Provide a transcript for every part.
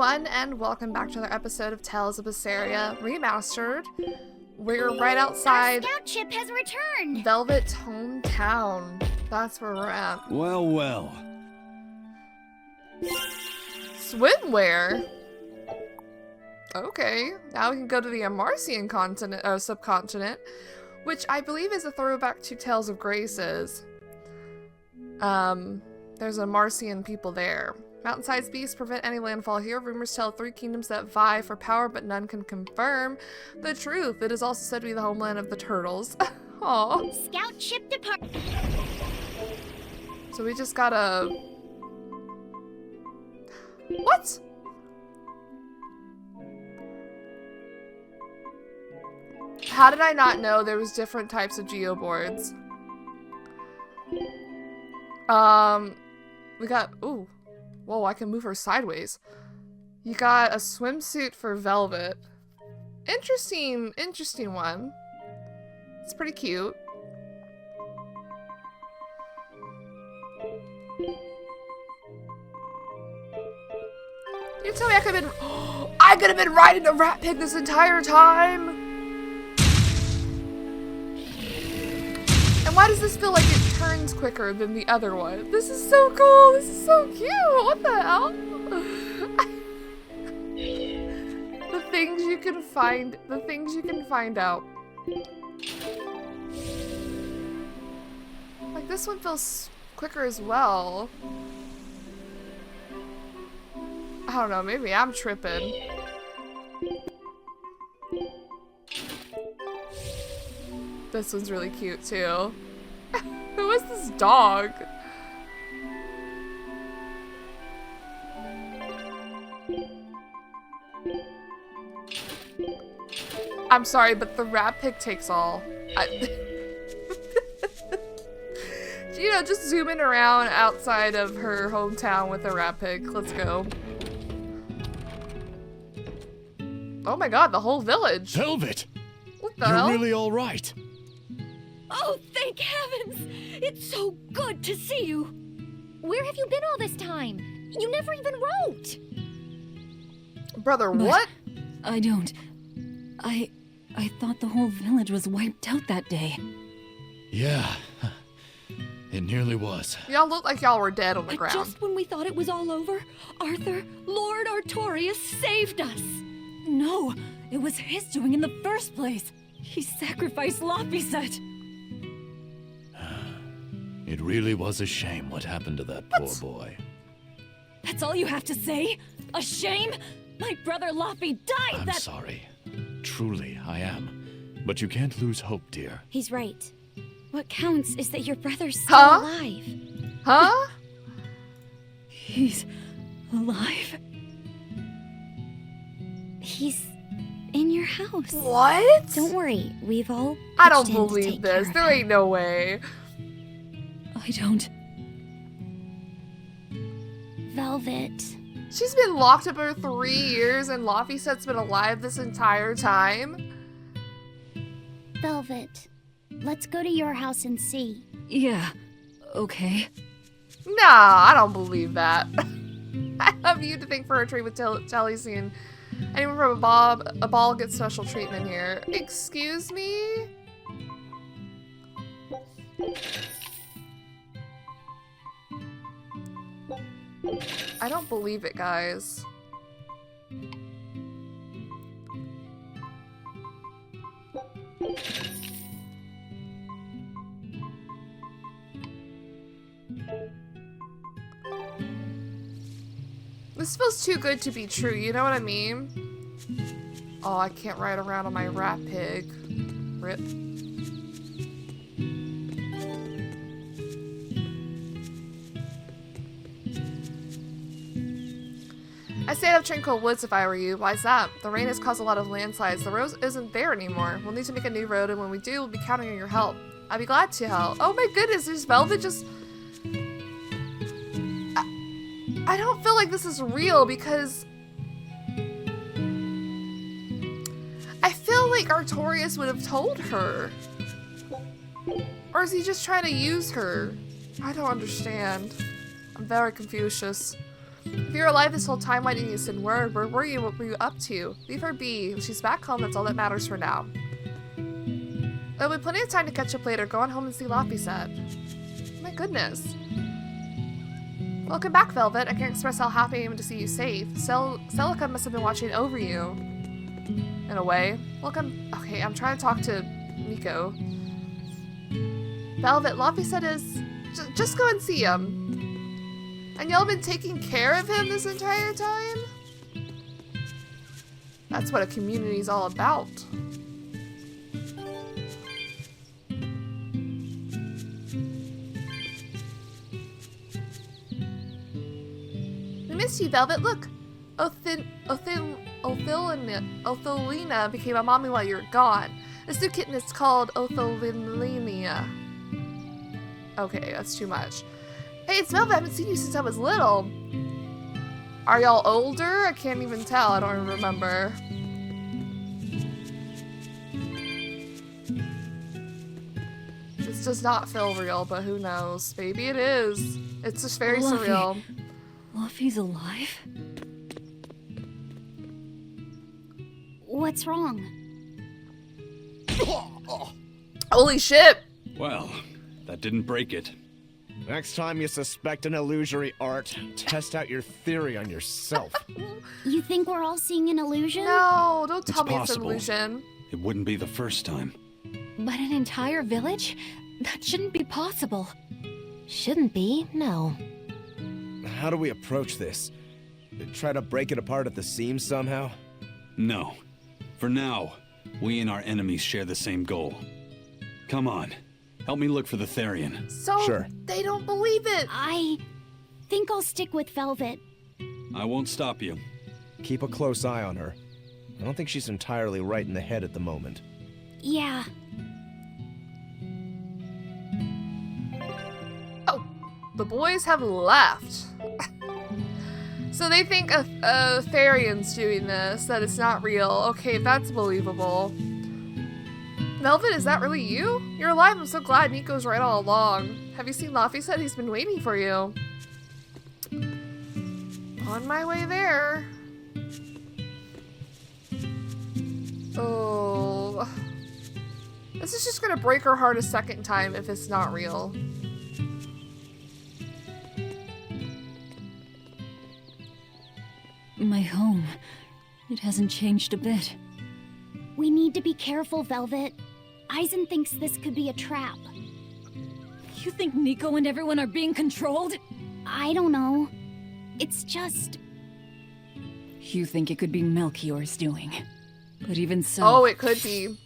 everyone, and welcome back to another episode of Tales of Berseria Remastered. We're right outside Our scout ship has returned. Velvet's hometown. That's where we're at. Well, well. Swimwear? Okay, now we can go to the Amarcian continent, subcontinent, which I believe is a throwback to Tales of Graces. There's Amarcian people there. Mountainside beasts prevent any landfall here. Rumors tell 3 kingdoms that vie for power, but none can confirm the truth. It is also said to be the homeland of the turtles. Aww. Scout ship depart. So we just gotta... What? How did I not know there was different types of geoboards? We got... Ooh. Whoa, I can move her sideways. You got a swimsuit for Velvet. Interesting one. It's pretty cute. You tell me I could have been... I could have been riding a rat pig this entire time! And why does this feel like it turns quicker than the other one? This is so cool! This is so cute! What the hell? The things you can find out. Like, this one feels quicker as well. I don't know, maybe I'm tripping. This one's really cute too. Who is this dog? I'm sorry, but the rat pig takes all. You know, just zooming around outside of her hometown with a rat pig. Let's go. Oh my god, the whole village. Velvet! What the hell? You're really all right. Oh, thank heavens! It's so good to see you! Where have you been all this time? You never even wrote. Brother, But what? I don't. I thought the whole village was wiped out that day. Yeah, it nearly was. Y'all look like y'all were dead on the But ground. just when we thought it was all over, Arthur, Lord Artorius, saved us! No, it was his doing in the first place. He sacrificed Laphicet. It really was a shame what happened to that poor boy. That's all you have to say? A shame? My brother Laphie died I'm sorry. Truly, I am. But you can't lose hope, dear. He's right. What counts is that your brother's still alive. Huh? He's alive? He's in your house. What? Don't worry, we've all I don't pitched in to believe take this. care There of him. ain't no way. I don't. Velvet. She's been locked up for 3 years and Laphicet's been alive this entire time? Velvet. Let's go to your house and see. Yeah, okay. Nah, I don't believe that. I love you to think for a tree with Taliesin. Anyone from a ball gets special treatment here. Excuse me? I don't believe it, guys. This feels too good to be true, you know what I mean? Oh, I can't ride around on my rat pig. Rip. I'd stay out of Tranquil Woods if I were you. Why's that? The rain has caused a lot of landslides. The road isn't there anymore. We'll need to make a new road, and when we do, we'll be counting on your help. I'd be glad to help. Oh my goodness, there's Velvet just... I don't feel like this is real because... I feel like Artorius would have told her. Or is he just trying to use her? I don't understand. I'm very Confucius. If you were alive this whole time, why didn't you send word? Where were you? What were you up to? Leave her be. She's back home. That's all that matters for now. There'll be plenty of time to catch up later. Go on home and see Loppy said. My goodness. Welcome back, Velvet. I can't express how happy I am to see you safe. Celica must have been watching over you. In a way. Welcome. Okay, I'm trying to talk to Nico. Velvet, Loppy said is... Just go and see him. And y'all been taking care of him this entire time? That's what a community's all about. We missed you, Velvet. Look, Othelina became a mommy while you were gone. This new kitten is called Othelinia. Okay, that's too much. Hey, it's Velvet. I haven't seen you since I was little. Are y'all older? I can't even tell. I don't even remember. This does not feel real, but who knows? Maybe it is. It's just very surreal. Luffy's alive? What's wrong? Holy shit! Well, that didn't break it. Next time you suspect an illusory art, test out your theory on yourself. You think we're all seeing an illusion? No, don't tell me possible. it's an illusion. It wouldn't be the first time. But an entire village? That shouldn't be possible. Shouldn't be, no. How do we approach this? Try to break it apart at the seams somehow? No. For now, we and our enemies share the same goal. Come on. Help me look for the Therian. So, Sure. they don't believe it. I think I'll stick with Velvet. I won't stop you. Keep a close eye on her. I don't think she's entirely right in the head at the moment. Yeah. Oh, the boys have left. So they think a Therian's doing this, that it's not real. Okay, that's believable. Velvet, is that really you? You're alive. I'm so glad. Nico's right all along. Have you seen Luffy? Said he's been waiting for you. On my way there. Oh. This is just gonna break her heart a second time if it's not real. My home. It hasn't changed a bit. We need to be careful, Velvet. Aizen thinks this could be a trap. You think Nico and everyone are being controlled? I don't know. It's just... You think it could be Melchior's doing. But even so... Oh, it could be.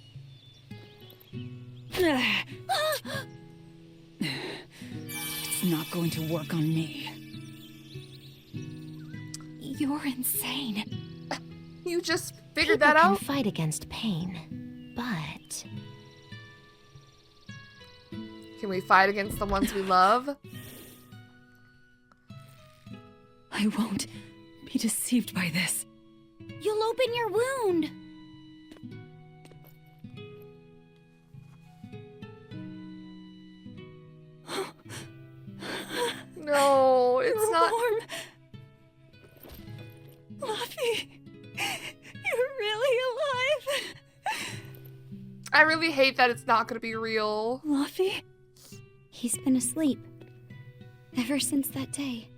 It's not going to work on me. You're insane. You just figured People that can out? fight against pain, but Can we fight against the ones we love? I won't be deceived by this. You'll open your wound. No, it's You're not. warm. Luffy, you're really alive. I really hate that it's not gonna be real. Luffy? He's been asleep. Ever since that day.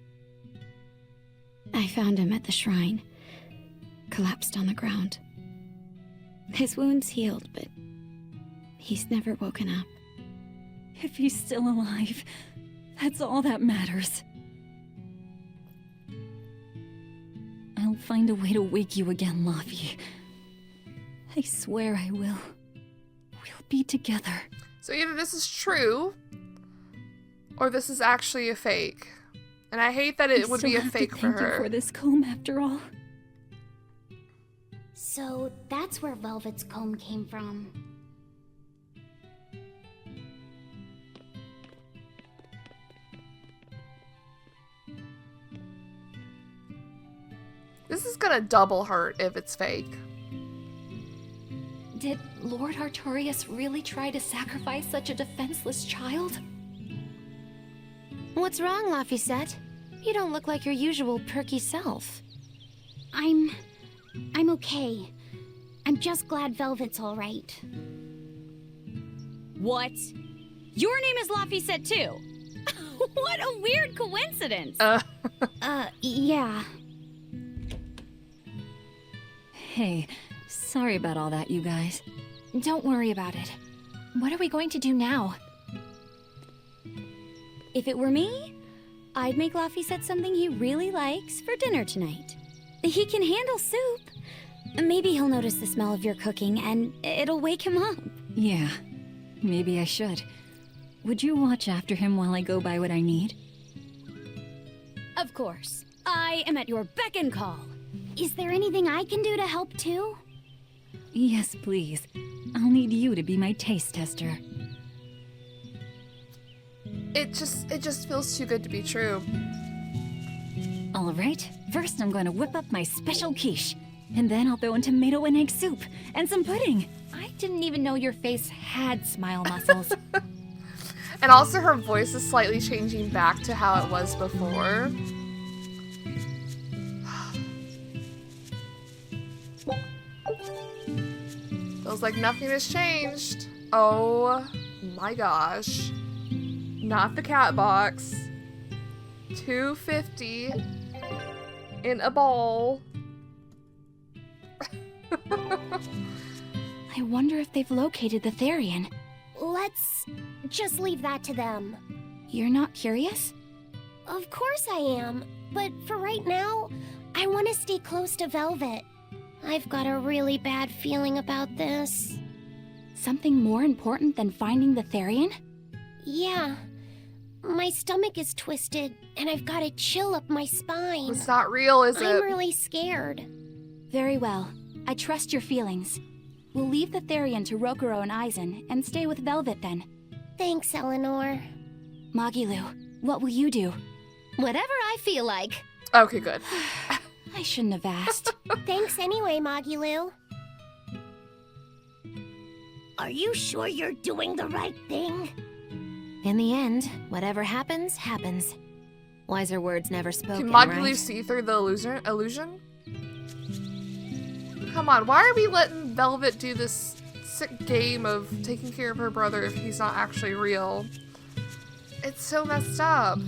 I found him at the shrine. Collapsed on the ground. His wounds healed, but he's never woken up. If he's still alive, that's all that matters. I'll find a way to wake you again, Luffy. I swear I will. We'll be together. So either this is true, or this is actually a fake. And I hate that it would be a fake for Thank you her. for this comb, after all. So that's where Velvet's comb came from. This is gonna double hurt if it's fake. Did Lord Artorias really try to sacrifice such a defenseless child? what's wrong, Laphicet? You don't look like your usual perky self. I'm okay. I'm just glad Velvet's all right. What? Your name is Laphicet too? What a weird coincidence! Yeah. Hey, sorry about all that, you guys. Don't worry about it. What are we going to do now? If it were me, I'd make Laphicet something he really likes for dinner tonight. He can handle soup. Maybe he'll notice the smell of your cooking and it'll wake him up. Yeah, maybe I should. Would you watch after him while I go buy what I need? Of course. I am at your beck and call. Is there anything I can do to help too? Yes, please. I'll need you to be my taste tester. It just feels too good to be true. All right, first I'm going to whip up my special quiche. And then I'll throw in tomato and egg soup. And some pudding. I didn't even know your face had smile muscles. And also her voice is slightly changing back to how it was before. Feels like nothing has changed. Oh my gosh. Not the cat box. $2.50 in a bowl. I wonder if they've located the Therian. Let's just leave that to them. You're not curious? Of course I am, but for right now, I want to stay close to Velvet. I've got a really bad feeling about this. Something more important than finding the Therian? Yeah. My stomach is twisted, and I've got a chill up my spine. It's not real, is it? I'm really scared. Very well. I trust your feelings. We'll leave the Therian to Rokuro and Aizen, and stay with Velvet then. Thanks, Eleanor. Magilu, what will you do? Whatever I feel like. Okay, good. I shouldn't have asked. Thanks anyway, Magilu. Are you sure you're doing the right thing? In the end, whatever happens, happens. Wiser words never spoken, Can Magilu right? see through the illusion? Come on, why are we letting Velvet do this sick game of taking care of her brother if he's not actually real? It's so messed up.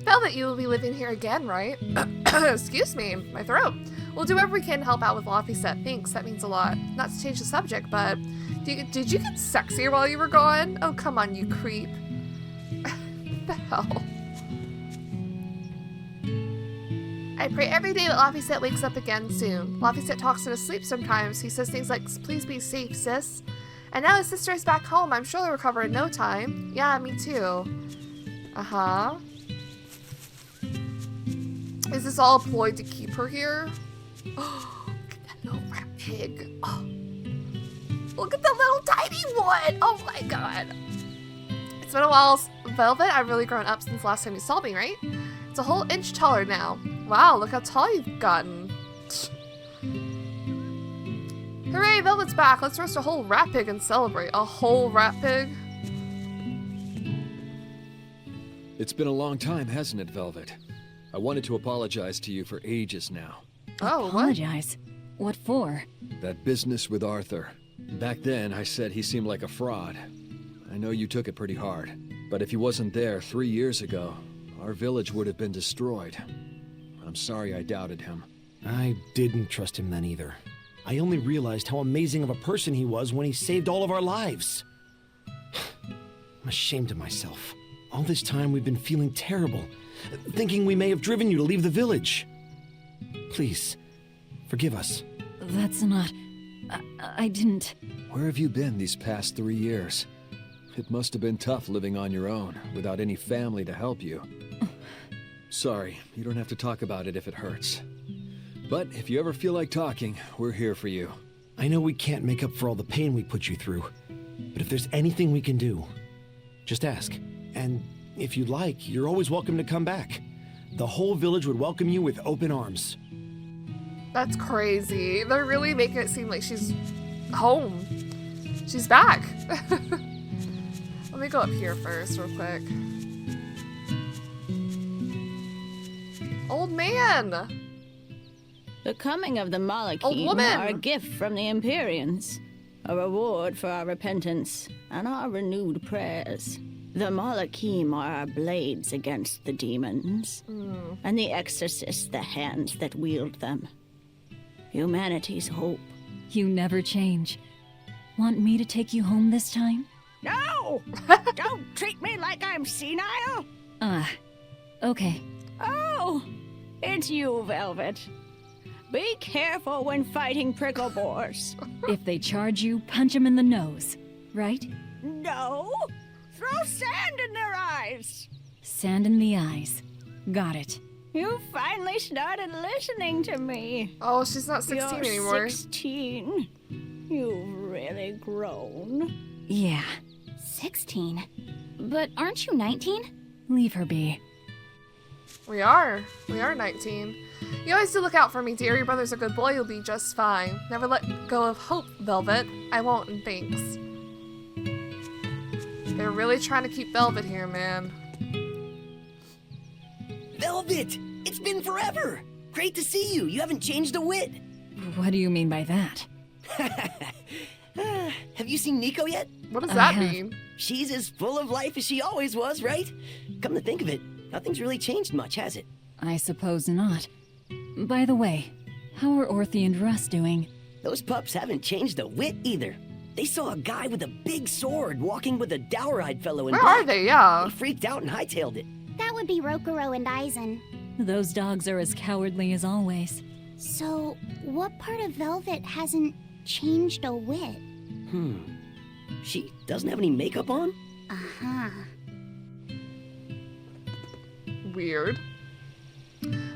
Velvet, you will be living here again, right? Excuse me, my throat. We'll do whatever we can to help out with Laphicet. Thanks, that means a lot. Not to change the subject, but did you get sexier while you were gone? Oh, come on, you creep. What the hell? I pray every day that Laphicet wakes up again soon. Laphicet talks in his sleep sometimes. He says things like, please be safe, sis. And now his sister is back home. I'm sure they'll recover in no time. Yeah, me too. Uh-huh. Is this all a ploy to keep her here? Oh, look at that little rat pig. Oh. Look at the little tiny one. Oh my god. It's been a while, Velvet. I've really grown up since the last time you saw me, right? It's a whole inch taller now. Wow, look how tall you've gotten. Hooray, Velvet's back. Let's roast a whole rat pig and celebrate. A whole rat pig? It's been a long time, hasn't it, Velvet? I wanted to apologize to you for ages now. Oh, what? Apologize? What for? That business with Arthur. Back then, I said he seemed like a fraud. I know you took it pretty hard. But if he wasn't there 3 years ago, our village would have been destroyed. I'm sorry I doubted him. I didn't trust him then either. I only realized how amazing of a person he was when he saved all of our lives. I'm ashamed of myself. All this time we've been feeling terrible, thinking we may have driven you to leave the village. Please, forgive us. That's not... I didn't... Where have you been these past 3 years? It must have been tough living on your own, without any family to help you. Sorry, you don't have to talk about it if it hurts. But if you ever feel like talking, we're here for you. I know we can't make up for all the pain we put you through, but if there's anything we can do, just ask. And if you'd like, you're always welcome to come back. The whole village would welcome you with open arms. That's crazy. They're really making it seem like she's home. She's back. Let me go up here first real quick. Old man! The coming of the Old Malachim woman! are a gift from the Empyreans, a reward for our repentance and our renewed prayers. The Malachim are our blades against the demons, and the exorcists the hands that wield them. Humanity's hope. You never change. Want me to take you home this time? No! Don't treat me like I'm senile! Okay. Oh! It's you, Velvet. Be careful when fighting prickle boars. If they charge you, punch them in the nose, right? No! Throw sand in their eyes! Sand in the eyes. Got it. You finally started listening to me. Oh, she's not 16 You're anymore. 16. You've really grown. Yeah. 16? But aren't you 19? Leave her be. We are 19. You always do look out for me, dear. Your brother's a good boy. You'll be just fine. Never let go of hope, Velvet. I won't, and thanks. They're really trying to keep Velvet here, man. Velvet! It's been forever! Great to see you. You haven't changed a whit. What do you mean by that? Have you seen Nico yet? What does I that have. mean? She's as full of life as she always was, right? Come to think of it, nothing's really changed much, has it? I suppose not. By the way, how are Orthy and Russ doing? Those pups haven't changed a whit either. They saw a guy with a big sword walking with a dour-eyed fellow in Where black. are they? Yeah. They freaked out and hightailed it. That would be Rokuro and Aizen. Those dogs are as cowardly as always. So, what part of Velvet hasn't changed a whit? She doesn't have any makeup on? Uh-huh. Weird.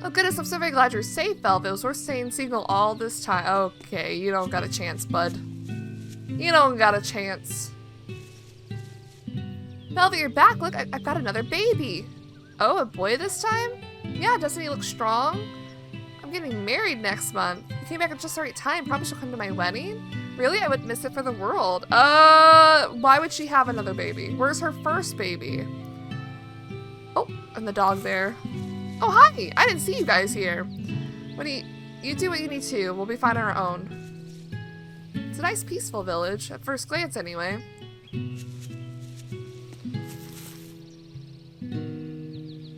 Oh goodness, I'm so very glad you're safe, Velvet. It was worth staying single all this time. Okay, you don't got a chance, bud. You don't got a chance. Velvet, you're back. Look, I've got another baby. Oh, a boy this time? Yeah, doesn't he look strong? I'm getting married next month. You came back at just the right time. Promise you'll come to my wedding? Really? I wouldn't miss it for the world. Why would she have another baby? Where's her first baby? Oh, and the dog there. Oh, hi! I didn't see you guys here. What do you do what you need to. We'll be fine on our own. It's a nice, peaceful village, at first glance anyway.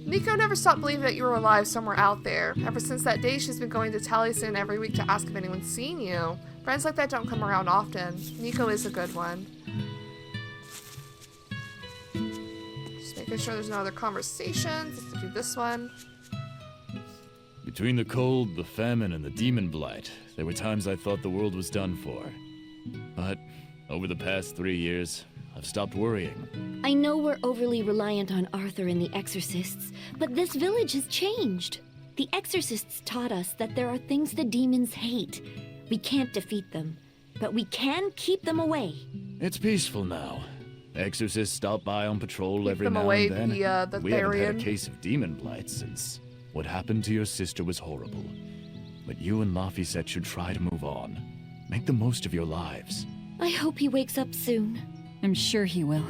Nico never stopped believing that you were alive somewhere out there. Ever since that day, she's been going to Taliesin every week to ask if anyone's seen you. Friends like that don't come around often. Nico is a good one. Just making sure there's no other conversations. Let's do this one. Between the cold, the famine, and the demon blight, there were times I thought the world was done for. But over the past 3 years, I've stopped worrying. I know we're overly reliant on Arthur and the exorcists, but this village has changed. The exorcists taught us that there are things the demons hate. We can't defeat them, but we can keep them away. It's peaceful now. Exorcists stop by on patrol Keep every them now away, and then. the We haven't had Therian. a case of demon blight since what happened to your sister was horrible. But you and Laphicet should try to move on. Make the most of your lives. I hope he wakes up soon. I'm sure he will.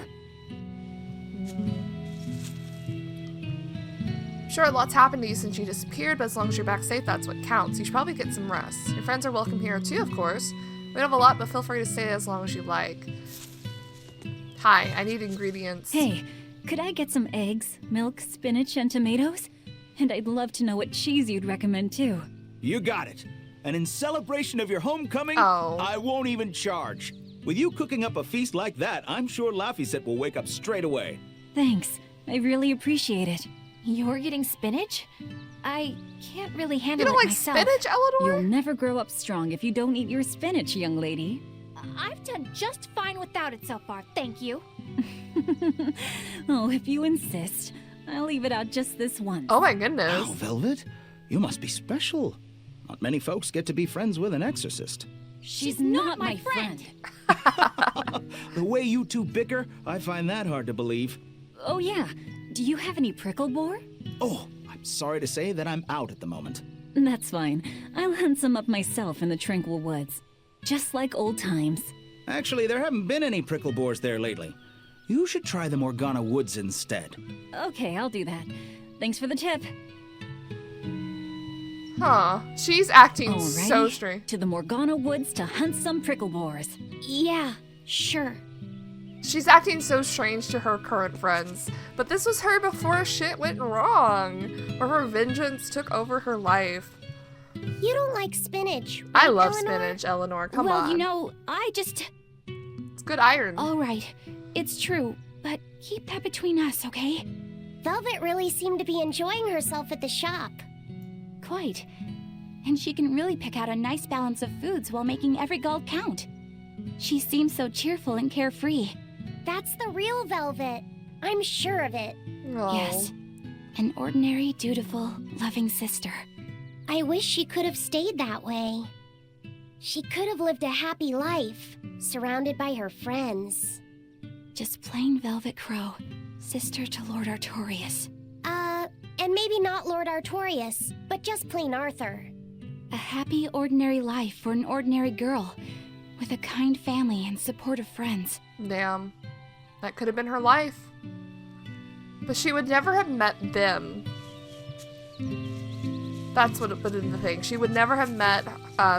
Sure, a lot's happened to you since you disappeared, but as long as you're back safe, that's what counts. You should probably get some rest. Your friends are welcome here too, of course. We don't have a lot, but feel free to stay as long as you like. Hi, I need ingredients. Hey, could I get some eggs, milk, spinach, and tomatoes? And I'd love to know what cheese you'd recommend too. You got it. And in celebration of your homecoming, Oh. I won't even charge. With you cooking up a feast like that, I'm sure Laphicet will wake up straight away. Thanks. I really appreciate it. You're getting spinach? I can't really You handle don't it like myself. spinach, Eleanor? You'll never grow up strong if you don't eat your spinach, young lady. I've done just fine without it so far, thank you. Oh, if you insist. I'll leave it out just this once. Oh my goodness. Oh, Velvet, you must be special. Not many folks get to be friends with an exorcist. She's not my friend. The way you two bicker, I find that hard to believe. Oh yeah. Do you have any prickle boar? Oh, I'm sorry to say that I'm out at the moment. That's fine. I'll hunt some up myself in the tranquil woods. Just like old times. Actually, there haven't been any prickle boars there lately. You should try the Morgana Woods instead. Okay, I'll do that. Thanks for the tip. Huh. She's acting Alrighty, so strange. to the Morgana Woods to hunt some prickle boars. Yeah, sure. She's acting so strange to her current friends. But this was her before shit went wrong. Where her vengeance took over her life. You don't like spinach, right, I love Eleanor? spinach, Eleanor. Come well, on. you know, I just... It's good iron. All right, it's true, but keep that between us, okay? Velvet really seemed to be enjoying herself at the shop. Quite. And she can really pick out a nice balance of foods while making every gulp count. She seems so cheerful and carefree. That's the real Velvet. I'm sure of it. Aw. Yes. An ordinary, dutiful, loving sister. I wish she could have stayed that way. She could have lived a happy life, surrounded by her friends. Just plain Velvet Crow, sister to Lord Artorias. And maybe not Lord Artorias, but just plain Arthur. A happy, ordinary life for an ordinary girl, with a kind family and supportive friends. Damn. That could have been her life. But she would never have met them. That's what would have been the thing. She would never have met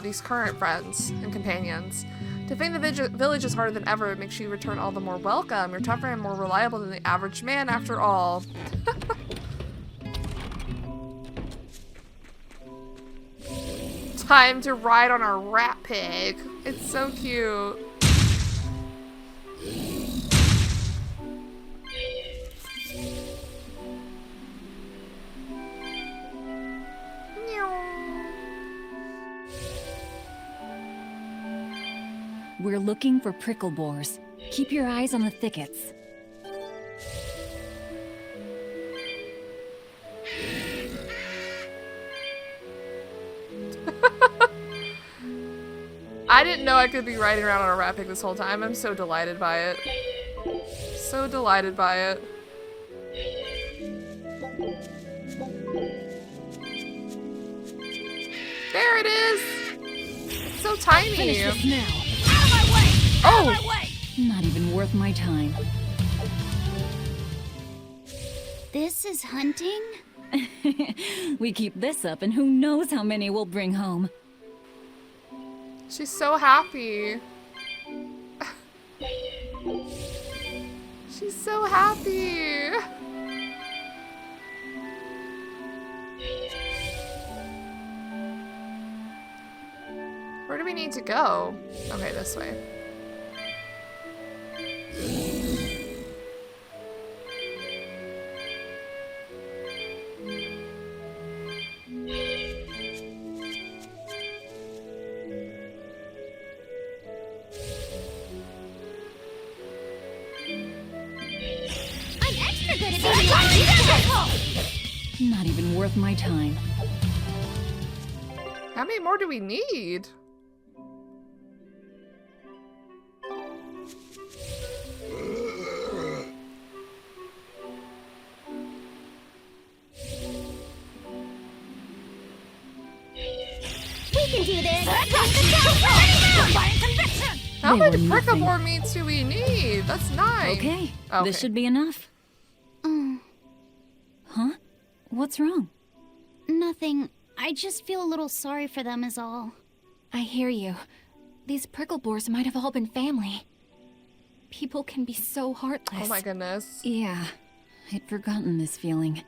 these current friends and companions. Defending the village is harder than ever. It makes you return all the more welcome. You're tougher and more reliable than the average man after all. Time to ride on our rat pig. It's so cute. We're looking for prickle boars. Keep your eyes on the thickets. I didn't know I could be riding around on a rat pig this whole time. I'm so delighted by it. So delighted by it. There it is! So tiny! Finish this now. Out of my way! Out of Oh! my way! Not even worth my time. This is hunting? We keep this up and who knows how many we'll bring home. She's so happy. She's so happy. Where do we need to go? Okay, this way. I'm extra good at being Not even worth my time. How many more do we need? We can do this! How They many were prickle nothing. boar meats do we need? That's 9. Okay, Okay. this should be enough. Huh? What's wrong? Nothing. I just feel a little sorry for them is all. I hear you. These prickle boars might have all been family. People can be so heartless. Oh my goodness. Yeah, I'd forgotten this feeling.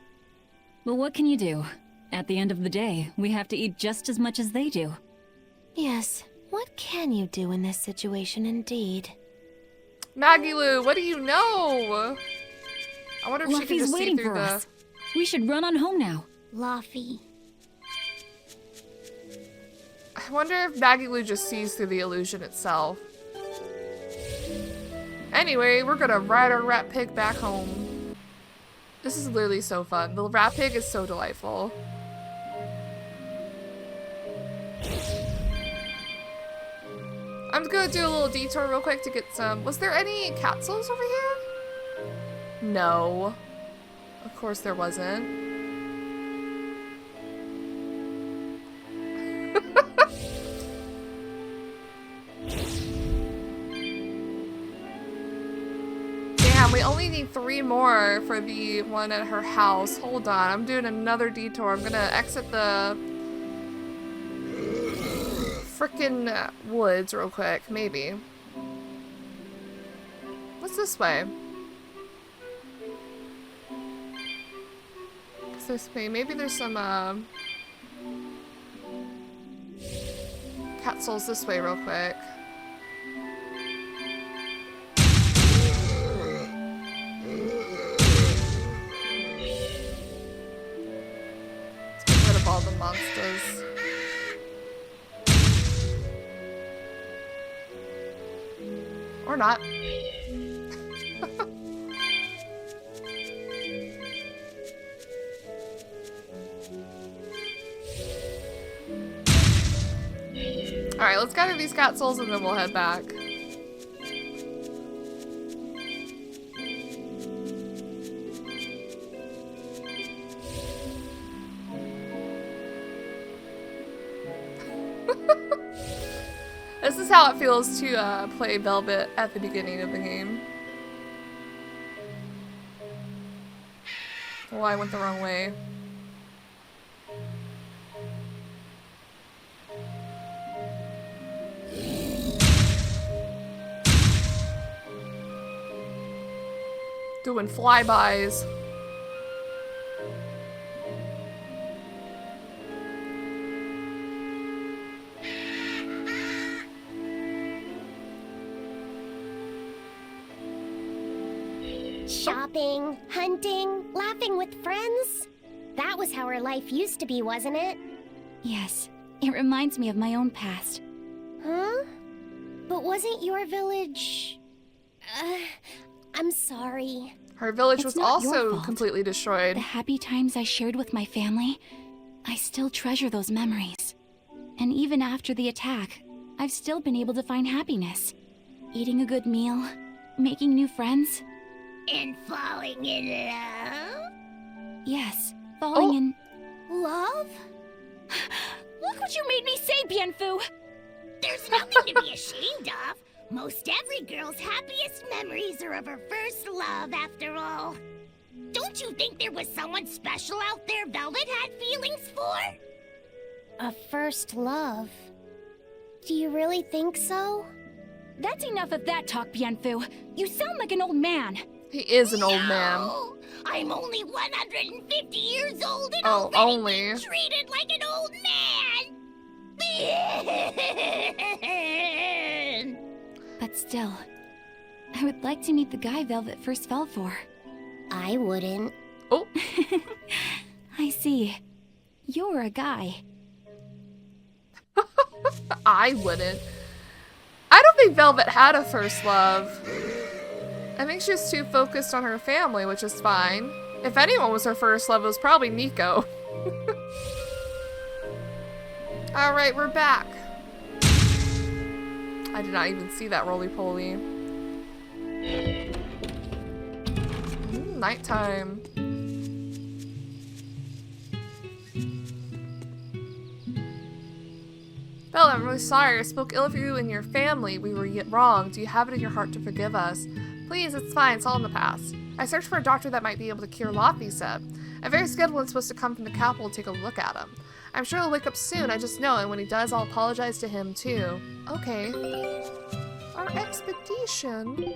But what can you do? At the end of the day, we have to eat just as much as they do. Yes, what can you do in this situation indeed? Maggie Lou, what do you know? I wonder if she can Luffy's just see waiting through for the... us. We should run on home now. Luffy. I wonder if Maggie Lou just sees through the illusion itself. Anyway, we're gonna ride our rat pig back home. This is literally so fun. The rat pig is so delightful. I'm gonna do a little detour real quick to get some... Was there any capsules over here? No. Of course there wasn't. We only need 3 more for the one at her house. Hold on, I'm doing another detour. I'm gonna exit the frickin' woods real quick, maybe. What's this way? What's this way? Maybe there's some cat souls this way real quick. Let's get rid of all the monsters. Or not. Alright, let's gather these cat souls and then we'll head back. This is how it feels to play Velvet at the beginning of the game. Oh, I went the wrong way. Doing flybys. Shopping, hunting, laughing with friends. That was how our life used to be, wasn't it? Yes, it reminds me of my own past. Huh? But wasn't your village... I'm sorry. Her village It's was not your also fault. completely destroyed. The happy times I shared with my family, I still treasure those memories. And even after the attack, I've still been able to find happiness. Eating a good meal, making new friends. And falling in love? Yes, falling in... Love? Look what you made me say, Bienfu! There's nothing to be ashamed of. Most every girl's happiest memories are of her first love, after all. Don't you think there was someone special out there Velvet had feelings for? A first love? Do you really think so? That's enough of that talk, Bienfu. You sound like an old man. He is an old man. No! I'm only 150 years old and Oh, only. treated like an old man! But still, I would like to meet the guy Velvet first fell for. I wouldn't. Oh. I see. You're a guy. I wouldn't. I don't think Velvet had a first love. I think she was too focused on her family, which is fine. If anyone was her first love, it was probably Nico. Alright, we're back. I did not even see that roly-poly. Nighttime. Bella, I'm really sorry. I spoke ill of you and your family. We were wrong. Do you have it in your heart to forgive us? Please, it's fine. It's all in the past. I searched for a doctor that might be able to cure Loth, he said. A very skilled one's supposed to come from the capital to take a look at him. I'm sure he'll wake up soon. I just know, and when he does, I'll apologize to him, too. Okay. Our expedition.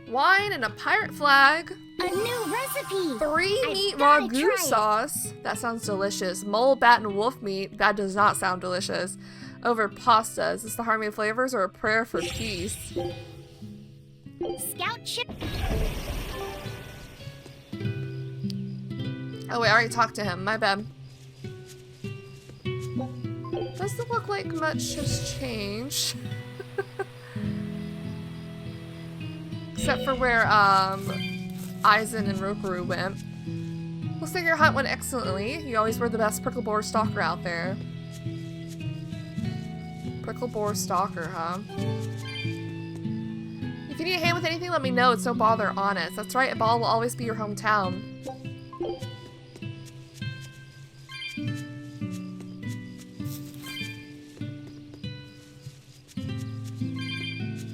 Wine and a pirate flag. A new recipe! 3 meat gotta ragu try it. sauce. That sounds delicious. Mole, bat, and wolf meat. That does not sound delicious. Over pasta. Is this the harmony of flavors or a prayer for peace? Scout chip. Oh wait, I already talked to him. My bad. Doesn't look like much has changed. Except for where Aizen and Rokaru went. Looks like your hunt went excellently. You always were the best prickle boar stalker out there. Prickle boar stalker, huh? If you need a hand with anything, let me know. It's no bother, honest. That's right, Abal will always be your hometown.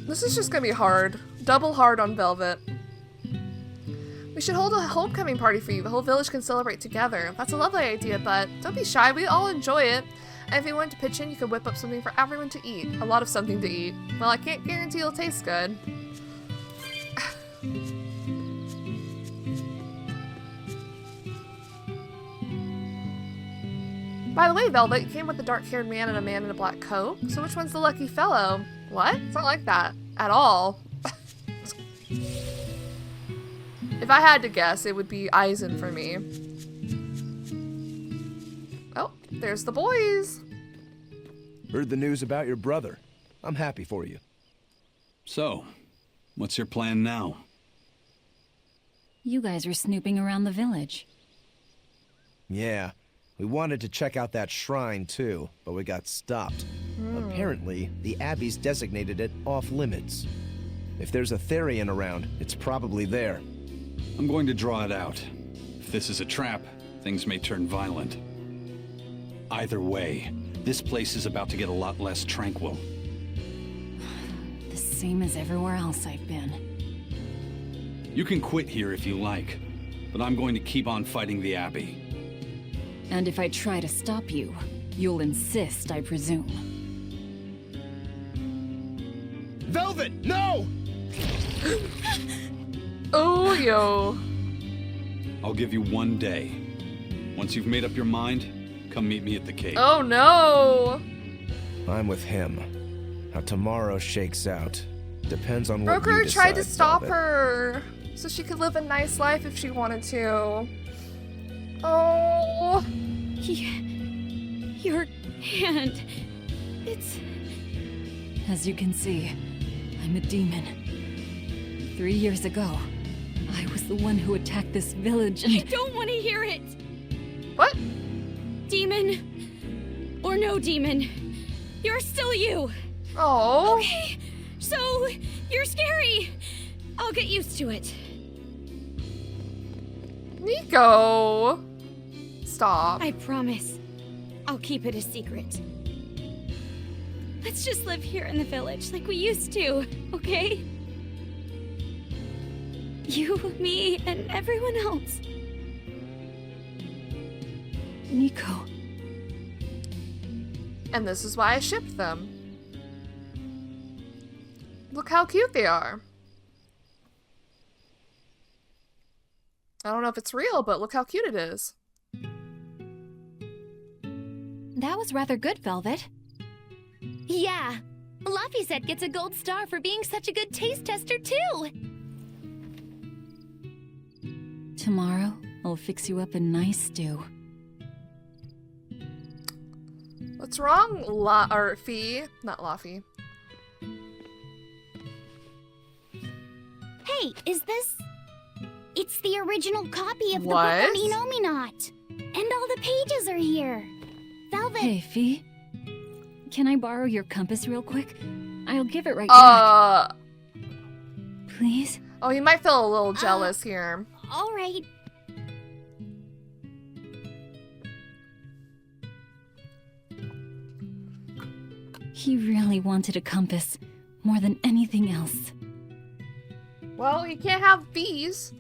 This is just gonna be hard. Double hard on Velvet. We should hold a homecoming party for you. The whole village can celebrate together. That's a lovely idea, but don't be shy. We all enjoy it. And if you want to pitch in, you could whip up something for everyone to eat. A lot of something to eat. Well, I can't guarantee it'll taste good. By the way, Velvet, you came with a dark-haired man and a man in a black coat. So which one's the lucky fellow? What? It's not like that. At all. If I had to guess, it would be Eisen for me. Oh, there's the boys. Heard the news about your brother. I'm happy for you. So, what's your plan now? You guys are snooping around the village. Yeah, we wanted to check out that shrine too, but we got stopped. Apparently, the Abbey's designated it off-limits. If there's a Therian around, it's probably there. I'm going to draw it out. If this is a trap, things may turn violent. Either way, this place is about to get a lot less tranquil. The same as everywhere else I've been. You can quit here if you like, but I'm going to keep on fighting the Abbey. And if I try to stop you, you'll insist, I presume. Velvet, no! Oh, yo. I'll give you 1 day. Once you've made up your mind, come meet me at the cave. Oh, no. I'm with him. How tomorrow shakes out depends on what you Broker decide, tried to stop Velvet. her so she could live a nice life if she wanted to. Oh. Your hand. It's... As you can see, I'm a demon. 3 years ago, I was the one who attacked this village and... I don't want to hear it! What? Demon, or no demon, you're still you! Oh. Okay, so you're scary! I'll get used to it. Nico! Stop. I promise. I'll keep it a secret. Let's just live here in the village like we used to, okay? You, me, and everyone else. Nico. And this is why I shipped them. Look how cute they are. I don't know if it's real, but look how cute it is. That was rather good, Velvet. Yeah. Laphicet gets a gold star for being such a good taste tester, too. Tomorrow, I'll fix you up a nice stew. What's wrong, Fee? Not Laffy. Hey, is this... It's the original copy of the book What? on Enominat. And all the pages are here. Velvet... Hey, Fee. Can I borrow your compass real quick? I'll give it right back. Please? Oh, he might feel a little jealous here. All right. He really wanted a compass, more than anything else. Well, you can't have bees.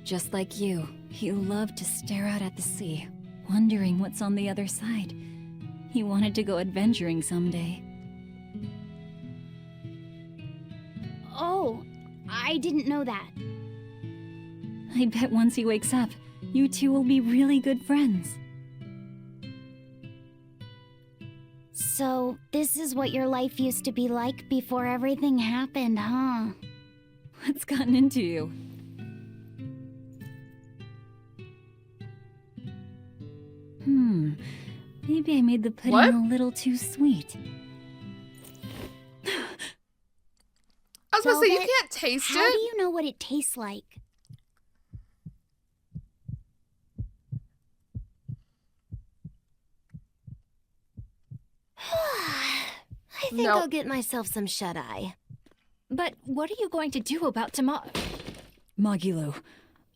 Just like you, he loved to stare out at the sea, wondering what's on the other side. He wanted to go adventuring someday. Oh, I didn't know that. I bet once he wakes up, you two will be really good friends. So, this is what your life used to be like before everything happened, huh? What's gotten into you? Maybe I made the pudding What? a little too sweet. I was gonna say, you Velvet, can't taste How it. do you know what it tastes like? I think Nope. I'll get myself some shut-eye. But what are you going to do about tomorrow? Magilu,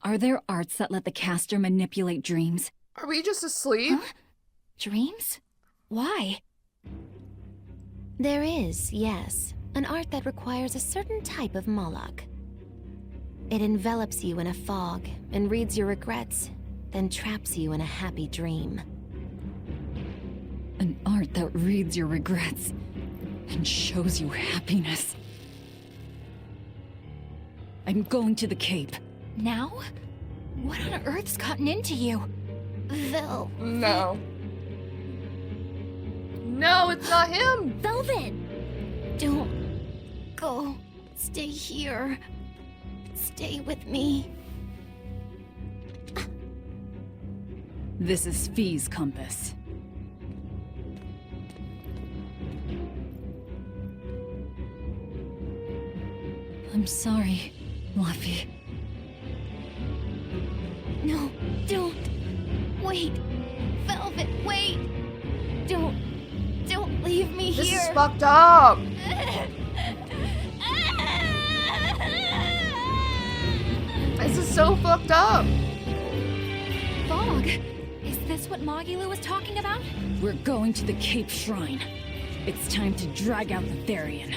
are there arts that let the caster manipulate dreams? Are we just asleep? Huh? Dreams? Why? There is, yes. An art that requires a certain type of Moloch. It envelops you in a fog and reads your regrets, then traps you in a happy dream. An art that reads your regrets and shows you happiness. I'm going to the Cape. Now? What on earth's gotten into you? Velvet. No. No, it's not him! Velvet! Don't go. Stay here. Stay with me. This is Fee's compass. I'm sorry, Laffy. No, don't. Wait. Velvet, wait. Don't leave me This here. is fucked up. This is so fucked up. Fog. Is this what Magilu was talking about? We're going to the Cape Shrine. It's time to drag out the Therian.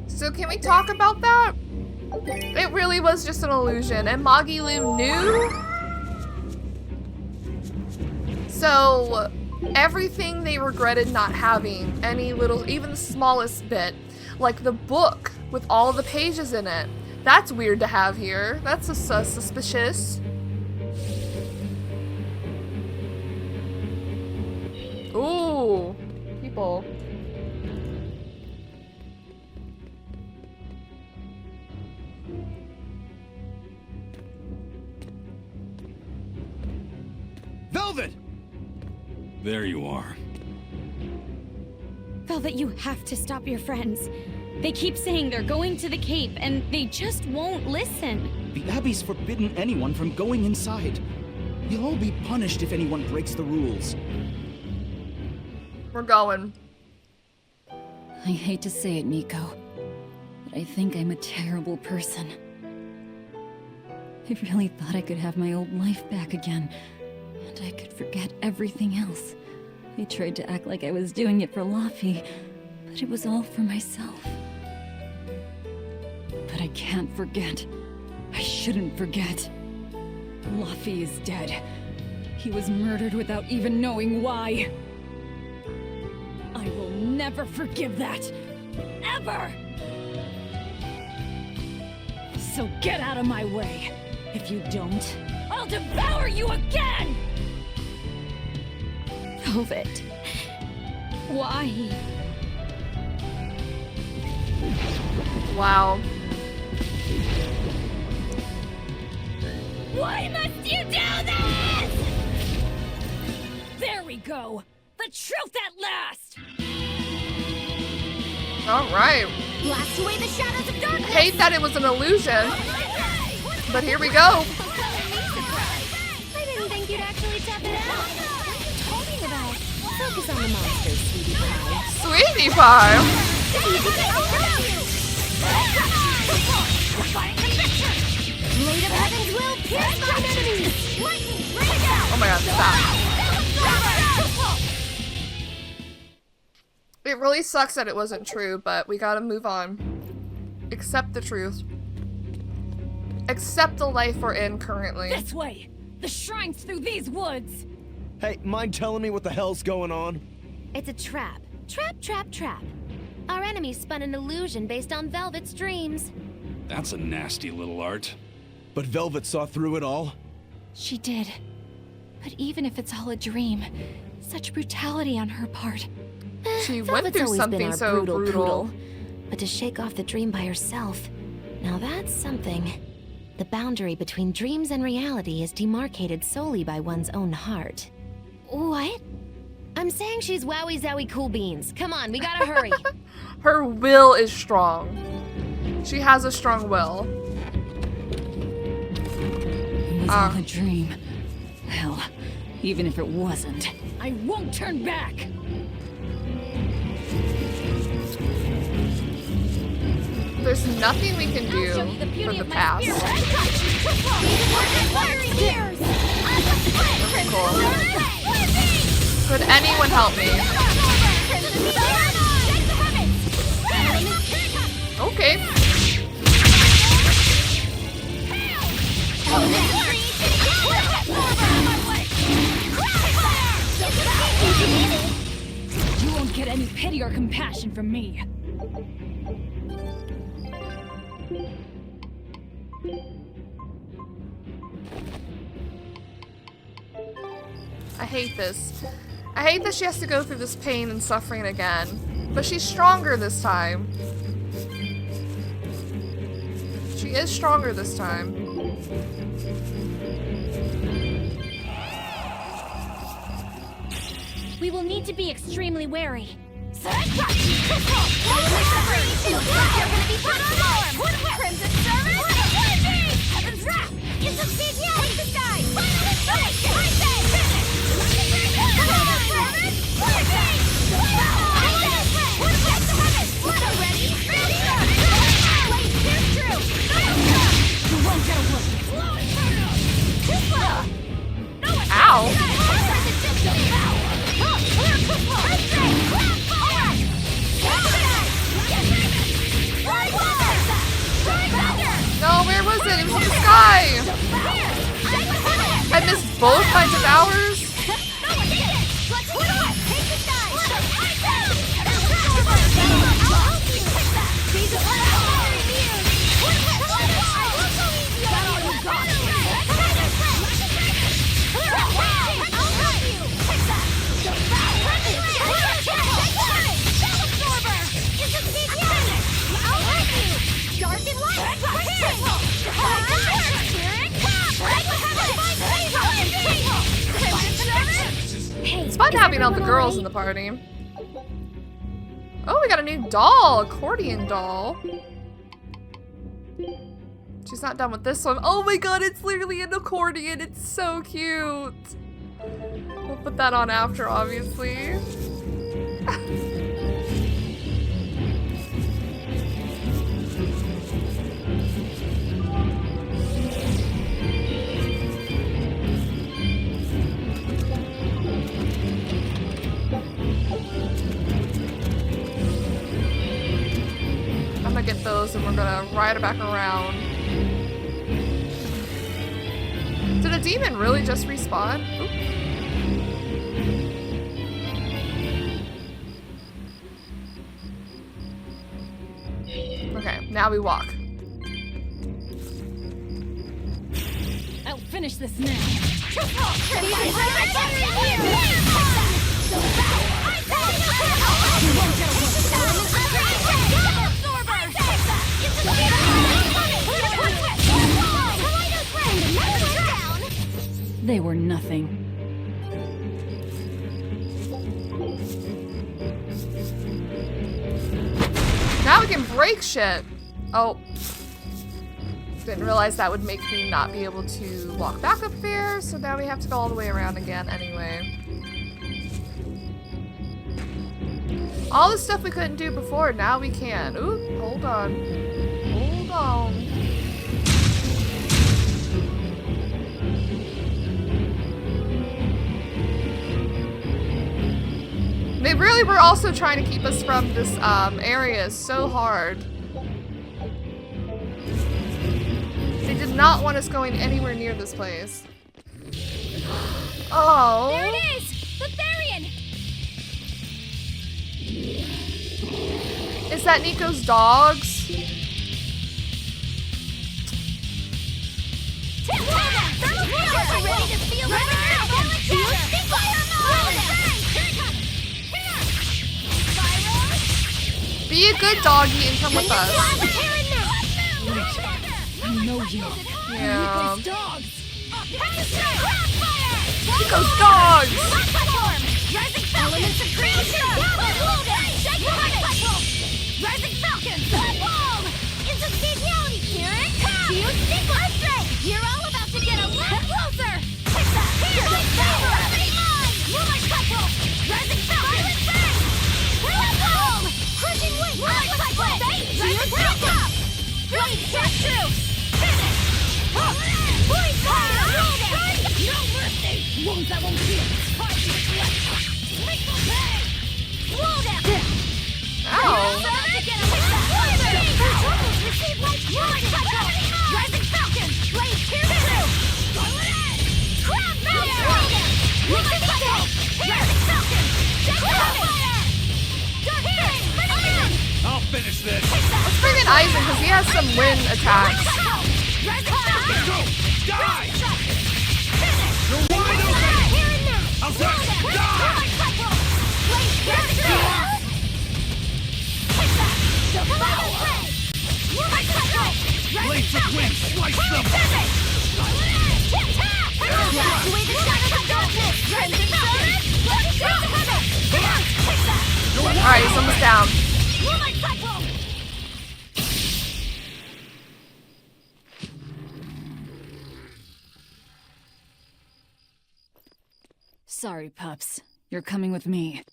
So can we talk about that? It really was just an illusion, and Magilu knew? So, everything they regretted not having, any little, even the smallest bit, like the book with all the pages in it, that's weird to have here. That's suspicious. Ooh, people. Velvet! There you are. Velvet, you have to stop your friends. They keep saying they're going to the Cape, and they just won't listen. The Abbey's forbidden anyone from going inside. You'll all be punished if anyone breaks the rules. We're going. I hate to say it, Nico, but I think I'm a terrible person. I really thought I could have my old life back again, and I could forget everything else. I tried to act like I was doing it for Laffy, but it was all for myself. But I can't forget. I shouldn't forget. Laffy is dead. He was murdered without even knowing why. I will never forgive that. Ever! So get out of my way. If you don't, I'll devour you again! Velvet. Why? Wow. Why must you do this? There we go. The truth at last! Alright. Blast away the shadows of darkness! Hate that it was an illusion. But here we go. I didn't think you'd actually tough it out. What are you talking about? Focus on the monsters, sweetie pie. Sweetie pie? Blade of Heavens will pierce my enemies! Lightning, bring it down! Oh my god, stop. It really sucks that it wasn't true, but we gotta move on. Accept the truth. Accept the life we're in currently. This way! The shrine's through these woods! Hey, mind telling me what the hell's going on? It's a trap. Trap. Our enemy spun an illusion based on Velvet's dreams. That's a nasty little art. But Velvet saw through it all? She did. But even if it's all a dream, such brutality on her part. She went Velvet's through always something been our so brutal brutal. poodle. But to shake off the dream by herself, now that's something. The boundary between dreams and reality is demarcated solely by one's own heart. What? I'm saying she's wowie zowie cool beans. Come on, we gotta hurry. Her will is strong. She has a strong will. It was all a dream. Hell, even if it wasn't, I won't turn back! There's nothing we can do for the past. Cool. Could help me. Okay. You won't get any pity or compassion from me. I hate this. I hate that she has to go through this pain and suffering again. But she's stronger this time. She is stronger this time. We will need to be extremely wary. Ow! No, where was it? It was in the sky! I missed both my devours? It's fun having all the girls in the party. Oh, we got a new doll, accordion doll. She's not done with this one. Oh my god, it's literally an accordion. It's so cute. We'll put that on after, obviously. I'm gonna get those and we're gonna ride it back around. Did a demon really just respawn? Oop. Okay, now we walk. I'll finish this now. They were nothing. Now we can break shit. Oh. Didn't realize that would make me not be able to walk back up there, so now we have to go all the way around again anyway. All the stuff we couldn't do before, now we can. Ooh, hold on. Hold on. They really were also trying to keep us from this area so hard. They did not want us going anywhere near this place. Oh. There it is! Barbarian! Is that Nico's dogs? Be a good doggy and come with us. I know you. Yeah. Nico's dogs. Nico's dogs! Elements of creation! Rising Falcon! Instantaneity! Here it comes! You stick with strength! You're all about to get a lot closer! Moonlight Cutthroat! Rising Falcon! Crushing Wing! Moonlight Cutthroat! Rising Falcon! Blade Chartreuse! Finish! Point fire! No mercy! Wounds that won't heal! Hard to deflect! Ow! Rising Falcon! Blade pierce through! Crab mount! Rising Falcon! Jet fire! Dark fist! I'll finish this. Let's bring in Aizen because he has some wind attacks. Rising Falcon! Go! Die! You're wide open! Here and now! I'll die! Blade pierce through! Blades of wind, slice them! Blast away the shadows of darkness! Rising Falcon! Alright, he's almost down. Sorry, pups. You're coming with me.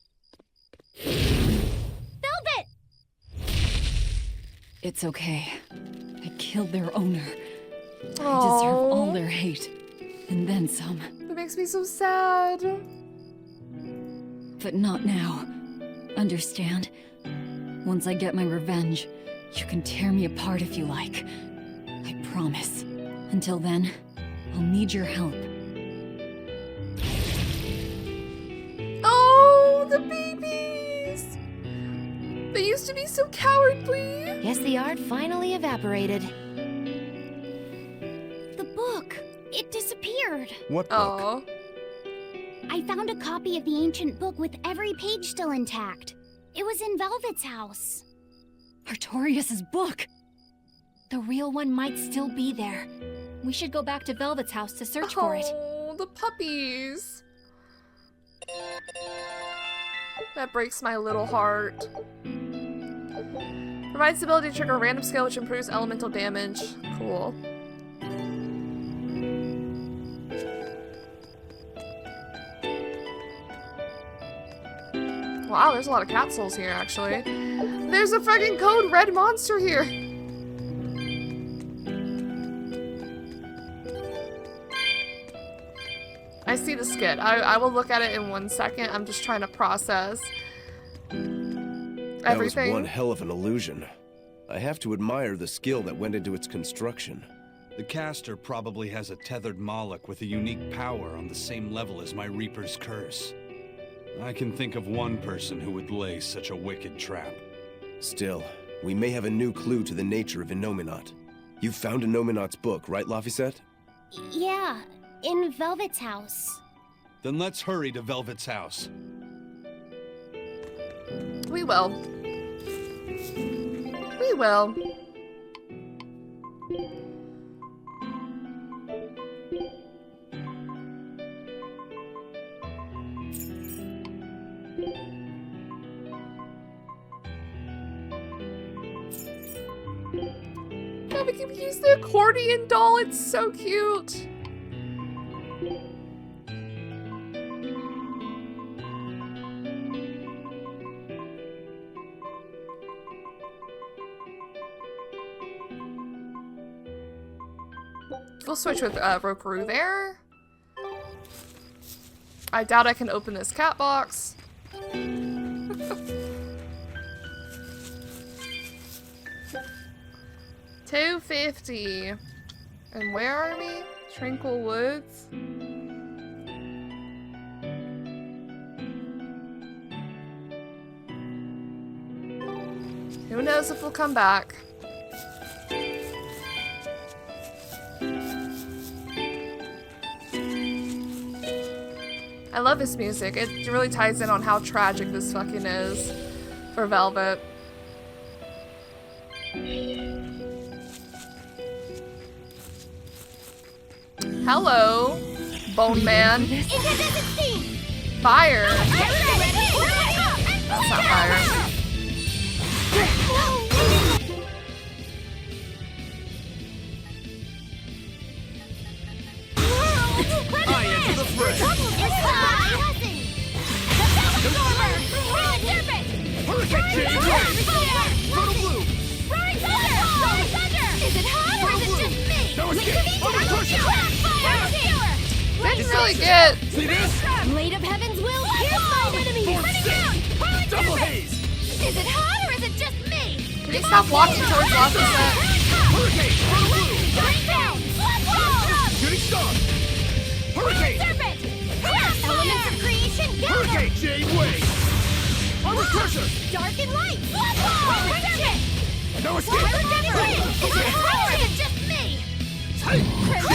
Velvet! It's okay. I killed their owner. I deserve Aww. all their hate. And then some. That makes me so sad. But not now. Understand? Once I get my revenge, you can tear me apart if you like. I promise. Until then, I'll need your help. Oh, the babies! They used to be so cowardly. Guess the art finally evaporated. The book! It disappeared! What book? Oh. I found a copy of the ancient book with every page still intact. It was in Velvet's house. Artorias' book! The real one might still be there. We should go back to Velvet's house to search for it. Oh, the puppies. That breaks my little heart. Provides the ability to trigger a random skill which improves elemental damage. Cool. Wow, there's a lot of cat souls here, actually. There's a fucking code red monster here. I see the skit. I will look at it in 1 second. I'm just trying to process everything. That was one hell of an illusion. I have to admire the skill that went into its construction. The caster probably has a tethered Moloch with a unique power on the same level as my Reaper's curse. I can think of one person who would lay such a wicked trap. Still, we may have a new clue to the nature of Innominat. You found Innominat's book, right, Laphicet? Yeah, in Velvet's house. Then let's hurry to Velvet's house. We will. We will. Oh, we can use the accordion doll. It's so cute. We'll switch with Rokaru there. I doubt I can open this cat box. $250. And where are we? Tranquil Woods. Who knows if we'll come back? I love this music. It really ties in on how tragic this fucking is for Velvet. Hello, Bone Man. Fire. That's not fire. I enter the fray. Hurricane change. Total blue. Is it hot or is it just me? No escape. Only push it. Didn't really get. See this? Blade of Heaven's will pierce mine enemy! Is it hot or is it just me? Can you stop walking towards Lofty Set? Hurricane! Bring down! Shooting star! Hurricane! Serpent! Elements of creation, gather! Hurricane! Jade Wave! Armor Crusher! Dark and light! Serpent! No escape! Pyrogenic wind! Is it hot or is it just me? Jade Wave!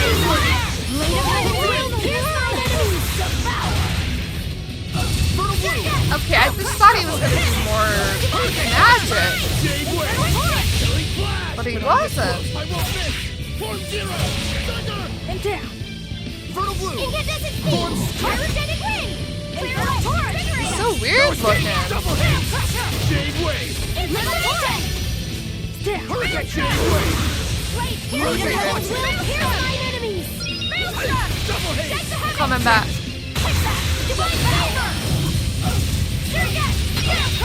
Here's my enemies! Okay, I just thought he was gonna do more magic, Jade Wave! but he wasn't. I won't miss! Form Zero! Thunder! And down. Fertile Blue! Incandescent speed! Pyrogenic wind! Clear out torch! He's so weird looking. Double hit! Jade Wave! Elimination! Hurricane! Jade Wave! Here's my enemies! Double hit! I'm coming back. Divine favor!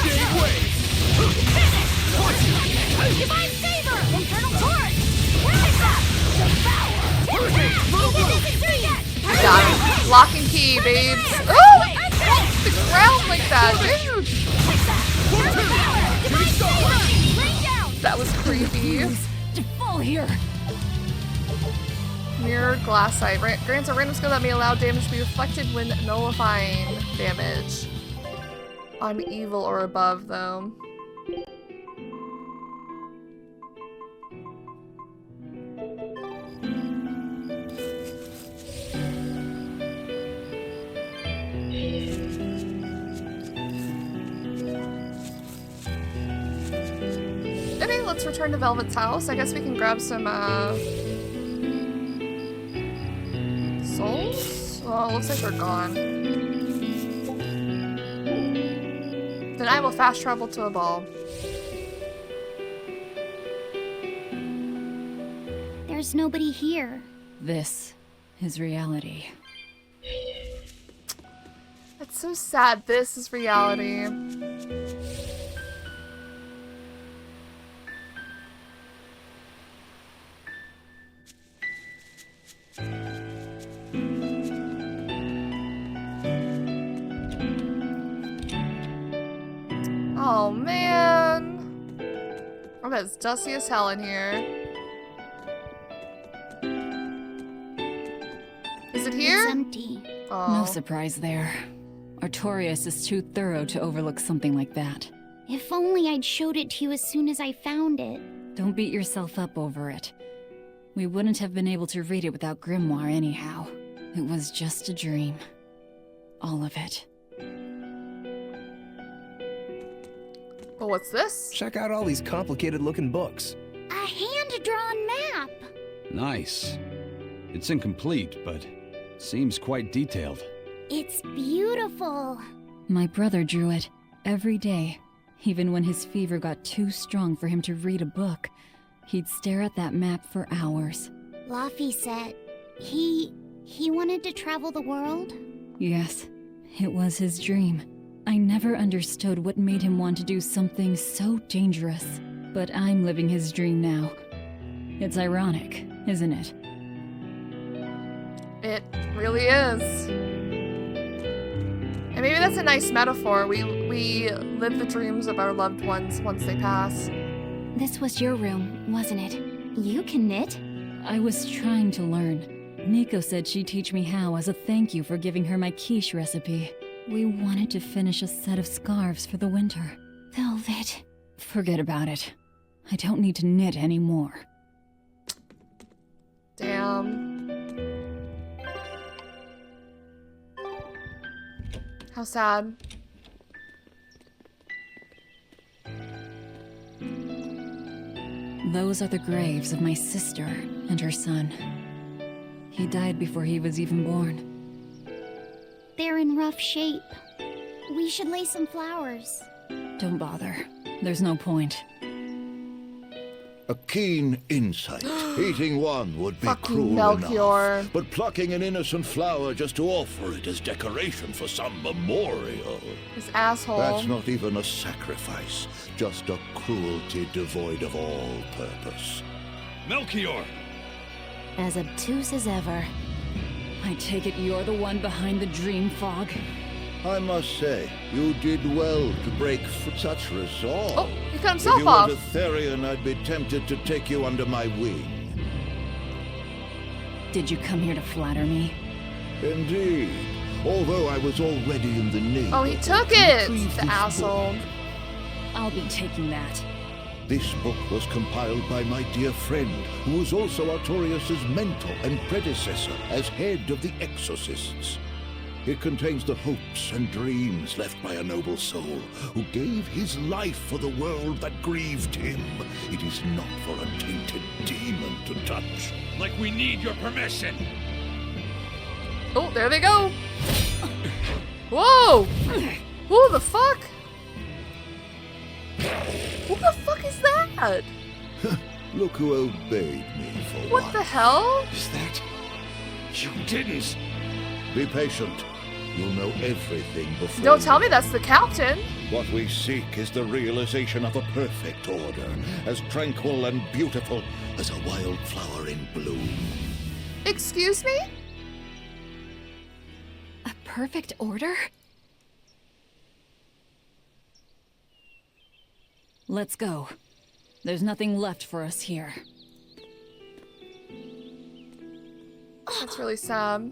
Jade Wave! Divine favor! Internal torch! I got him. Lock and key, babes. Oh! Off the ground like that, dude. That was creepy. Fall here. Mirror glass sight. Grants a random skill that may allow damage to be reflected when nullifying damage. On evil or above, though. Okay, let's return to Velvet's house. I guess we can grab some, souls? Well, it looks like they're gone. Then I will fast travel to a ball. There's nobody here. This is reality. That's so sad. This is reality. Oh man. I bet it's dusty as hell in here. Is it here? It's empty. Oh. No surprise there. Artorias is too thorough to overlook something like that. If only I'd showed it to you as soon as I found it. Don't beat yourself up over it. We wouldn't have been able to read it without Grimoire anyhow. It was just a dream. All of it. Well, what's this? Check out all these complicated looking books. A hand-drawn map! Nice. It's incomplete, but seems quite detailed. It's beautiful. My brother drew it every day. Even when his fever got too strong for him to read a book, he'd stare at that map for hours. Laffy said he wanted to travel the world. Yes, it was his dream. I never understood what made him want to do something so dangerous. But I'm living his dream now. It's ironic, isn't it? It really is. And maybe that's a nice metaphor. We live the dreams of our loved ones once they pass. This was your room, wasn't it? You can knit. I was trying to learn. Nico said she'd teach me how as a thank you for giving her my quiche recipe. We wanted to finish a set of scarves for the winter. Velvet. Forget about it. I don't need to knit anymore. Damn. How sad. Those are the graves of my sister and her son. He died before he was even born. They're in rough shape. We should lay some flowers. Don't bother. There's no point. A keen insight. Eating one would be Fucking cruel Melchior. enough. But plucking an innocent flower just to offer it as decoration for some memorial. This asshole. That's not even a sacrifice. Just a cruelty devoid of all purpose. Melchior! As obtuse as ever. I take it you're the one behind the dream fog? I must say, you did well to break such resolve. Oh, he cut himself if you off. Were a Therian, I'd be tempted to take you under my wing. Did you come here to flatter me? Indeed. Although I was already in the neighborhood. Oh, he took it, the asshole. I'll be taking that. This book was compiled by my dear friend, who was also Artorius' mentor and predecessor as head of the Exorcists. It contains the hopes and dreams left by a noble soul who gave his life for the world that grieved him. It is not for a tainted demon to touch. Like we need your permission. Oh, there they go. Whoa! Who the fuck? Who the fuck is that? Look who obeyed me for What the hell? Is that? You didn't. Be patient. You'll know everything before. Don't tell me that's the captain. What we seek is the realization of a perfect order, as tranquil and beautiful as a wildflower in bloom. Excuse me? A perfect order? Let's go. There's nothing left for us here. That's really sad.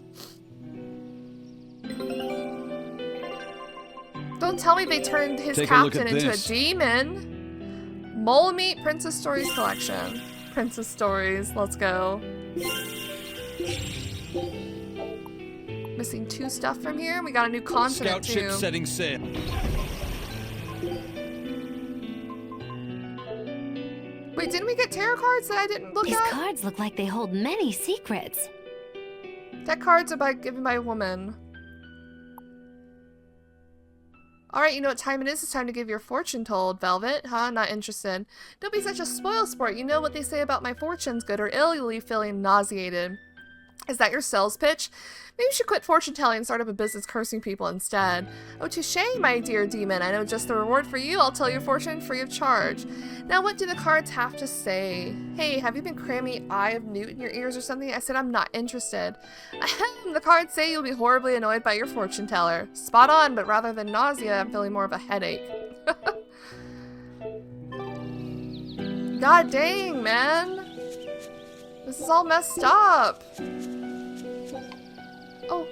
Don't tell me they turned his captain into a demon. Mole Meat Princess Stories Collection. Princess Stories, let's go. Missing 2 stuff from here. We got a new continent Scout ship too. setting sail. Wait, didn't we get tarot cards that I didn't look These at? cards look like they hold many secrets. Deck cards are given by a woman. Alright, you know what time it is? It's time to give your fortune told, Velvet. Huh? Not interested. Don't be such a spoil sport. You know what they say about my fortunes, good or ill, you'll leave feeling nauseated. Is that your sales pitch? Maybe you should quit fortune telling and start up a business cursing people instead. Oh, touche, my dear demon. I know just the reward for you. I'll tell your fortune free of charge. Now, what do the cards have to say? Hey, have you been cramming Eye of Newt in your ears or something? I said I'm not interested. The cards say you'll be horribly annoyed by your fortune teller. Spot on, but rather than nausea, I'm feeling more of a headache. God dang, man. This is all messed up. Oh.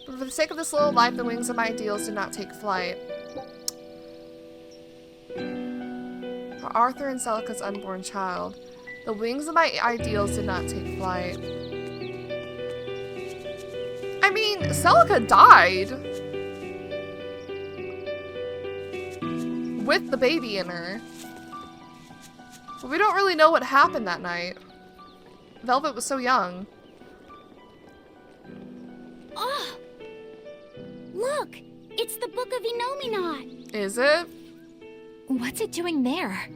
But for the sake of this little life, the wings of my ideals did not take flight. For Arthur and Celica's unborn child, the wings of my ideals did not take flight. I mean, Celica died. With the baby in her. But we don't really know what happened that night. Velvet was so young. Oh! Look! It's the Book of Enominat! Is it? What's it doing there?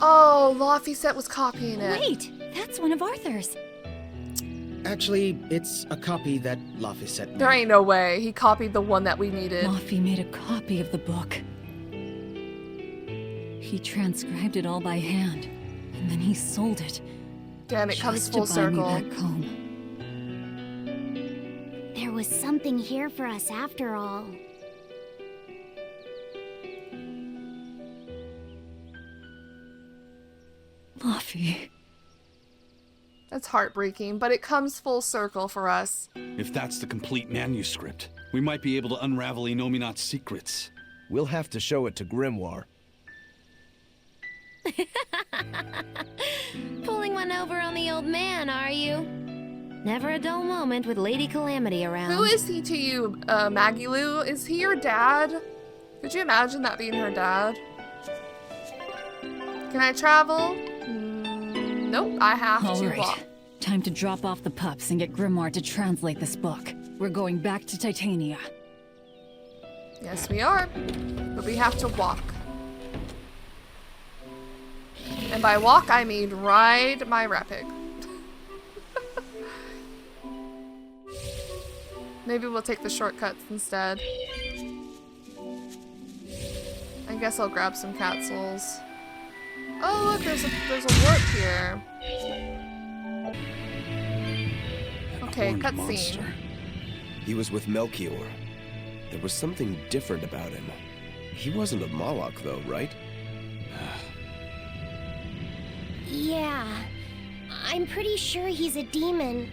Oh, Laphicet was copying it. Wait, that's one of Arthur's. Actually, it's a copy that Laphicet made. There ain't no way. He copied the one that we needed. Laffy made a copy of the book. He transcribed it all by hand, and then he sold it. Damn, it comes just full to buy me circle. that comb. There was something here for us after all. Laffy. That's heartbreaking, but it comes full circle for us. If that's the complete manuscript, we might be able to unravel Enominat's secrets. We'll have to show it to Grimoire. Pulling one over on the old man, are you? Never a dull moment with Lady Calamity around. Who is he to you, Magilu? Is he your dad? Could you imagine that being her dad? Can I travel? Nope, I have to All right, walk. time to drop off the pups and get Grimoire to translate this book. We're going back to Titania. Yes, we are. But we have to walk. And by walk, I mean ride my rapid. Maybe we'll take the shortcuts instead. I guess I'll grab some cat souls. Oh look, there's a warp here. Okay, cutscene. He was with Melchior. There was something different about him. He wasn't a Moloch, though, right? Yeah, I'm pretty sure he's a demon.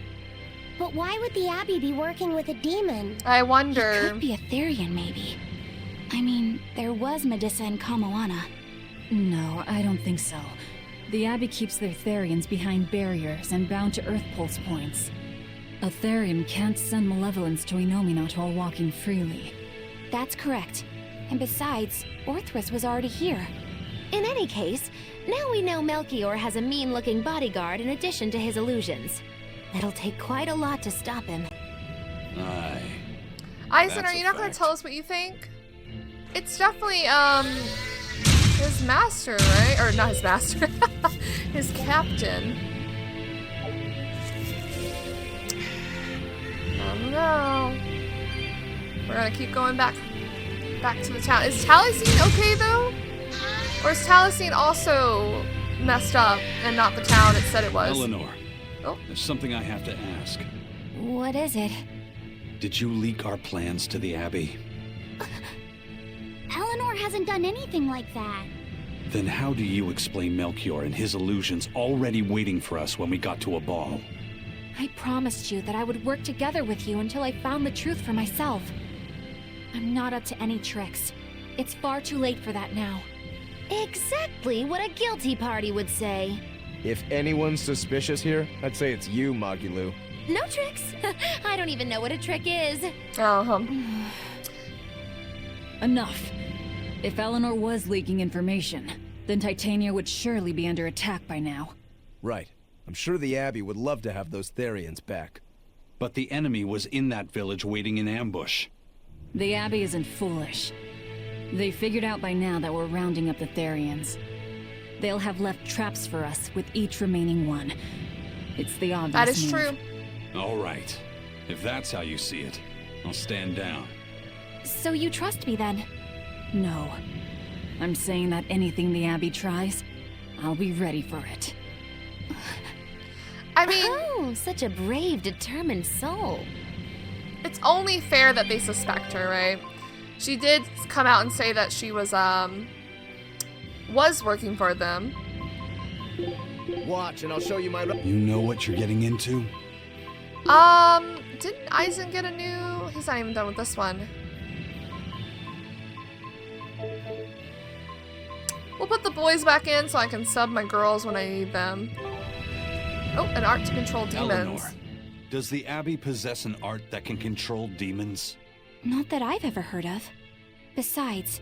But why would the Abbey be working with a demon? I wonder. He could be a Therian, maybe. I mean, there was Medusa and Kamoana. No, I don't think so. The Abbey keeps their Therians behind barriers and bound to Earth Pulse points. A Therian can't send malevolence to Enominat while walking freely. That's correct. And besides, Orthrus was already here. In any case, now we know Melchior has a mean-looking bodyguard in addition to his illusions. It'll take quite a lot to stop him. Aye. Eisen, are you not going to tell us what you think? It's definitely, his master, right? Or not his master. His captain. I don't know. We're gonna keep going back to the town. Is Taliesin okay, though? Or is Taliesin also messed up and not the town it said it was? Eleanor, oh. There's something I have to ask. What is it? Did you leak our plans to the Abbey? Eleanor hasn't done anything like that. Then how do you explain Melchior and his illusions already waiting for us when we got to a ball? I promised you that I would work together with you until I found the truth for myself. I'm not up to any tricks. It's far too late for that now. Exactly what a guilty party would say. If anyone's suspicious here, I'd say it's you, Magilu. No tricks. I don't even know what a trick is. Enough. If Eleanor was leaking information, then Titania would surely be under attack by now. Right. I'm sure the Abbey would love to have those Therians back. But the enemy was in that village waiting in ambush. The Abbey isn't foolish. They figured out by now that we're rounding up the Therians. They'll have left traps for us with each remaining one. It's the obvious That is move. true. All right. If that's how you see it, I'll stand down. So you trust me then? No. I'm saying that anything the Abbey tries, I'll be ready for it. I mean... Oh, such a brave, determined soul. It's only fair that they suspect her, right? She did come out and say that she was working for them. Watch, and I'll show you my... You know what you're getting into? Didn't Eisen get a new... He's not even done with this one. We'll put the boys back in so I can sub my girls when I need them. Oh, an art to control demons. Eleanor, does the Abbey possess an art that can control demons? Not that I've ever heard of. Besides,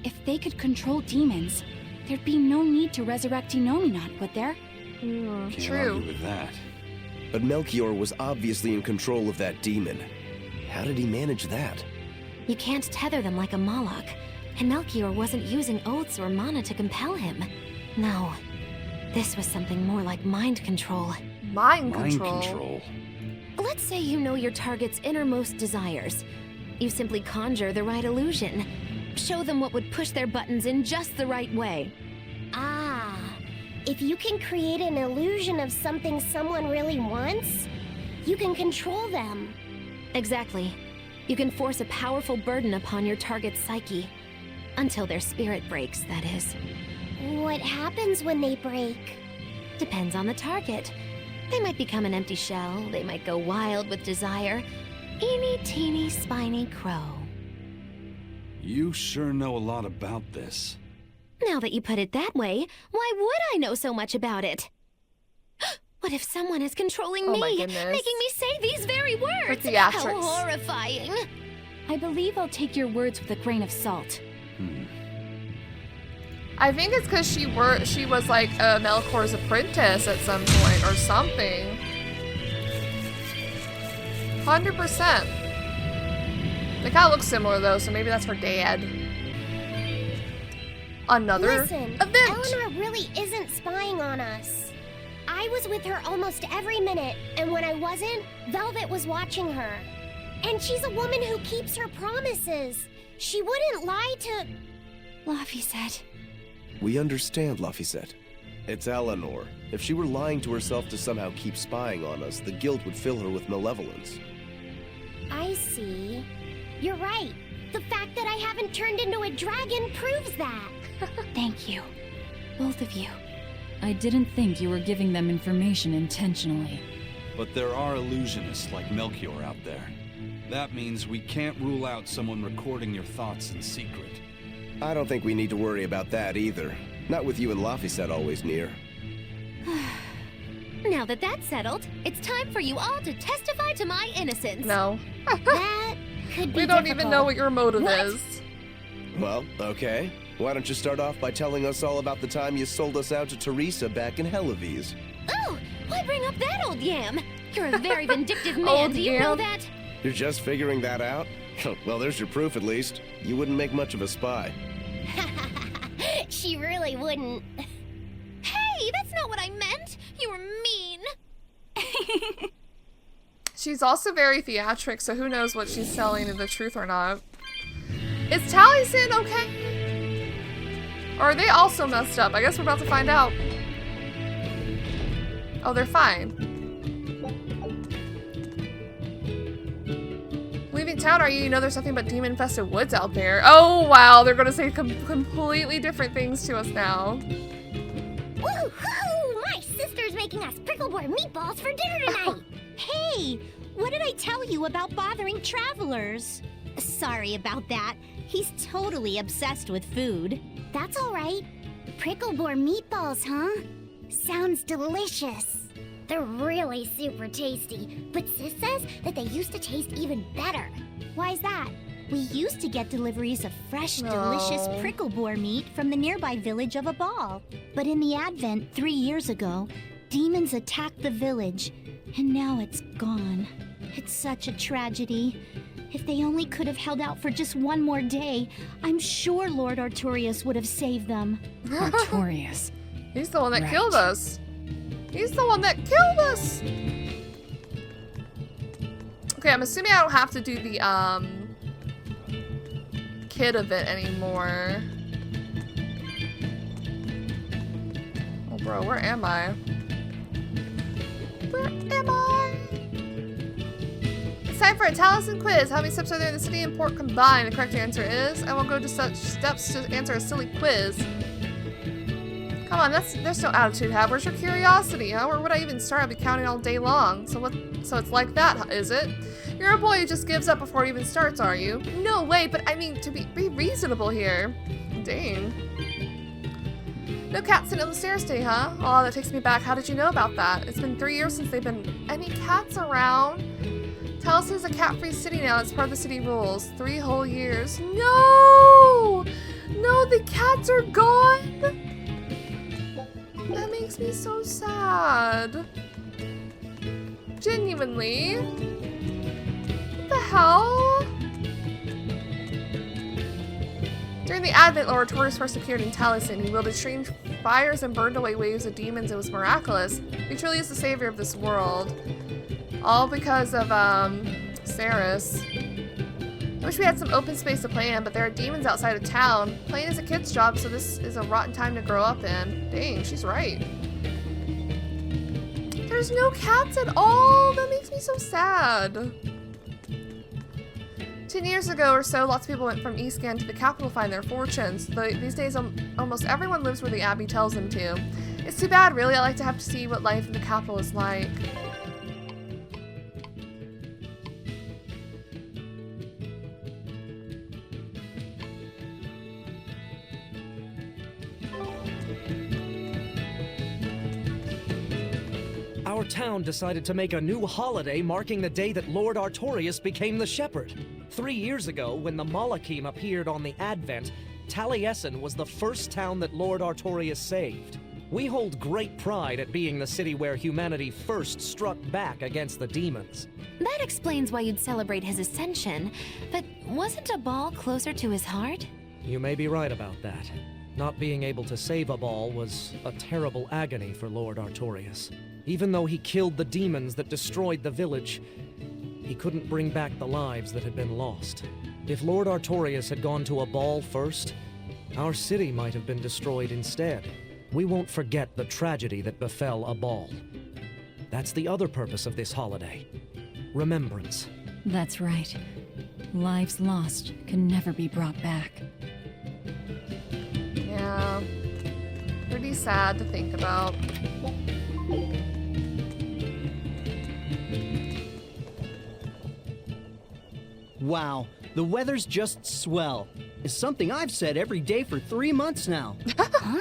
if they could control demons, there'd be no need to resurrect Enominat, would there? Can't True. argue with that. But Melchior was obviously in control of that demon. How did he manage that? You can't tether them like a Moloch, and Melchior wasn't using oaths or mana to compel him. No, this was something more like mind control. Mind control? Let's say you know your target's innermost desires. You simply conjure the right illusion. Show them what would push their buttons in just the right way. Ah, if you can create an illusion of something someone really wants, you can control them. Exactly. You can force a powerful burden upon your target's psyche. Until their spirit breaks, that is. What happens when they break? Depends on the target. They might become an empty shell, they might go wild with desire. Eeny teeny spiny crow. You sure know a lot about this. Now that you put it that way, why would I know so much about it? What if someone is controlling Oh me, my goodness. making me say these very words? With theatrics. How horrifying! I believe I'll take your words with a grain of salt. I think it's because she was like Melchior's apprentice at some point or something. 100%. They kind of look similar though, so maybe that's her dad. Another Listen, event. Eleanor really isn't spying on us. I was with her almost every minute, and when I wasn't, Velvet was watching her. And she's a woman who keeps her promises. She wouldn't lie to... Laphicet. We understand, Laphicet. It's Eleanor. If she were lying to herself to somehow keep spying on us, the guilt would fill her with malevolence. I see. You're right. The fact that I haven't turned into a dragon proves that. Thank you. Both of you. I didn't think you were giving them information intentionally. But there are illusionists like Melchior out there. That means we can't rule out someone recording your thoughts in secret. I don't think we need to worry about that either. Not with you and Laphicet always near. Now that that's settled, it's time for you all to testify to my innocence. No. That could be We don't difficult. even know what your motive What? is. Well, okay. Why don't you start off by telling us all about the time you sold us out to Teresa back in Helives? Oh, why bring up that old yam? You're a very vindictive man, Old do you know yam? that? You're just figuring that out? Well, there's your proof at least. You wouldn't make much of a spy. She really wouldn't. Hey, that's not what I meant. You were mean. She's also very theatric, so who knows what she's telling is the truth or not. Is Taliesin okay? Or are they also messed up? I guess we're about to find out. Oh, they're fine. Leaving town, are you? You know there's nothing but demon-infested woods out there. Oh, wow. They're going to say completely different things to us now. Woohoo! My sister's making us prickle-board meatballs for dinner tonight. Hey, what did I tell you about bothering travelers? Sorry about that. He's totally obsessed with food. That's all right. Prickle-board meatballs, huh? Sounds delicious. They're really super tasty, but Sis says that they used to taste even better. Why's that? We used to get deliveries of fresh, No. delicious prickle boar meat from the nearby village of Abal. But in the Advent 3 years ago, demons attacked the village, and now it's gone. It's such a tragedy. If they only could have held out for just one more day, I'm sure Lord Artorias would have saved them. Artorias. He's the one that Right. killed us. He's the one that killed us. Okay, I'm assuming I don't have to do the, kid event anymore. Oh, bro, where am I? Where am I? It's time for a Taliesin quiz. How many steps are there in the city and port combined? The correct answer is, I won't go to such steps to answer a silly quiz. Come on, there's no attitude to have. Where's your curiosity, huh? Where would I even start? I'd be counting all day long. So it's like that, is it? You're a boy who just gives up before it even starts, are you? No way, but I mean, to be reasonable here. Dang. No cats sitting on the stairs today, huh? Oh, that takes me back. How did you know about that? It's been 3 years since they've been any cats around. Taliesin is a cat-free city now. It's part of the city rules. 3 whole years. No! No, the cats are gone! That makes me so sad. Genuinely. What the hell? During the Advent, Lord Artorias first appeared in Taliesin. He wielded strange fires and burned away waves of demons. It was miraculous. He truly is the savior of this world. All because of, Saris. I wish we had some open space to play in, but there are demons outside of town. Playing is a kid's job, so this is a rotten time to grow up in. Dang, she's right. There's no cats at all. That makes me so sad. 10 years ago or so, lots of people went from Midgand to the capital to find their fortunes. These days, almost everyone lives where the Abbey tells them to. It's too bad, really. I like to have to see what life in the capital is like. Our town decided to make a new holiday marking the day that Lord Artorias became the Shepherd. 3 years ago, when the Malachim appeared on the Advent, Taliesin was the first town that Lord Artorias saved. We hold great pride at being the city where humanity first struck back against the demons. That explains why you'd celebrate his ascension, but wasn't Abal closer to his heart? You may be right about that. Not being able to save Abal was a terrible agony for Lord Artorias. Even though he killed the demons that destroyed the village, he couldn't bring back the lives that had been lost. If Lord Artorias had gone to Abal first, our city might have been destroyed instead. We won't forget the tragedy that befell Abal. That's the other purpose of this holiday. Remembrance. That's right. Lives lost can never be brought back. Yeah. Pretty sad to think about. Wow, the weather's just swell. It's something I've said every day for 3 months now. Huh?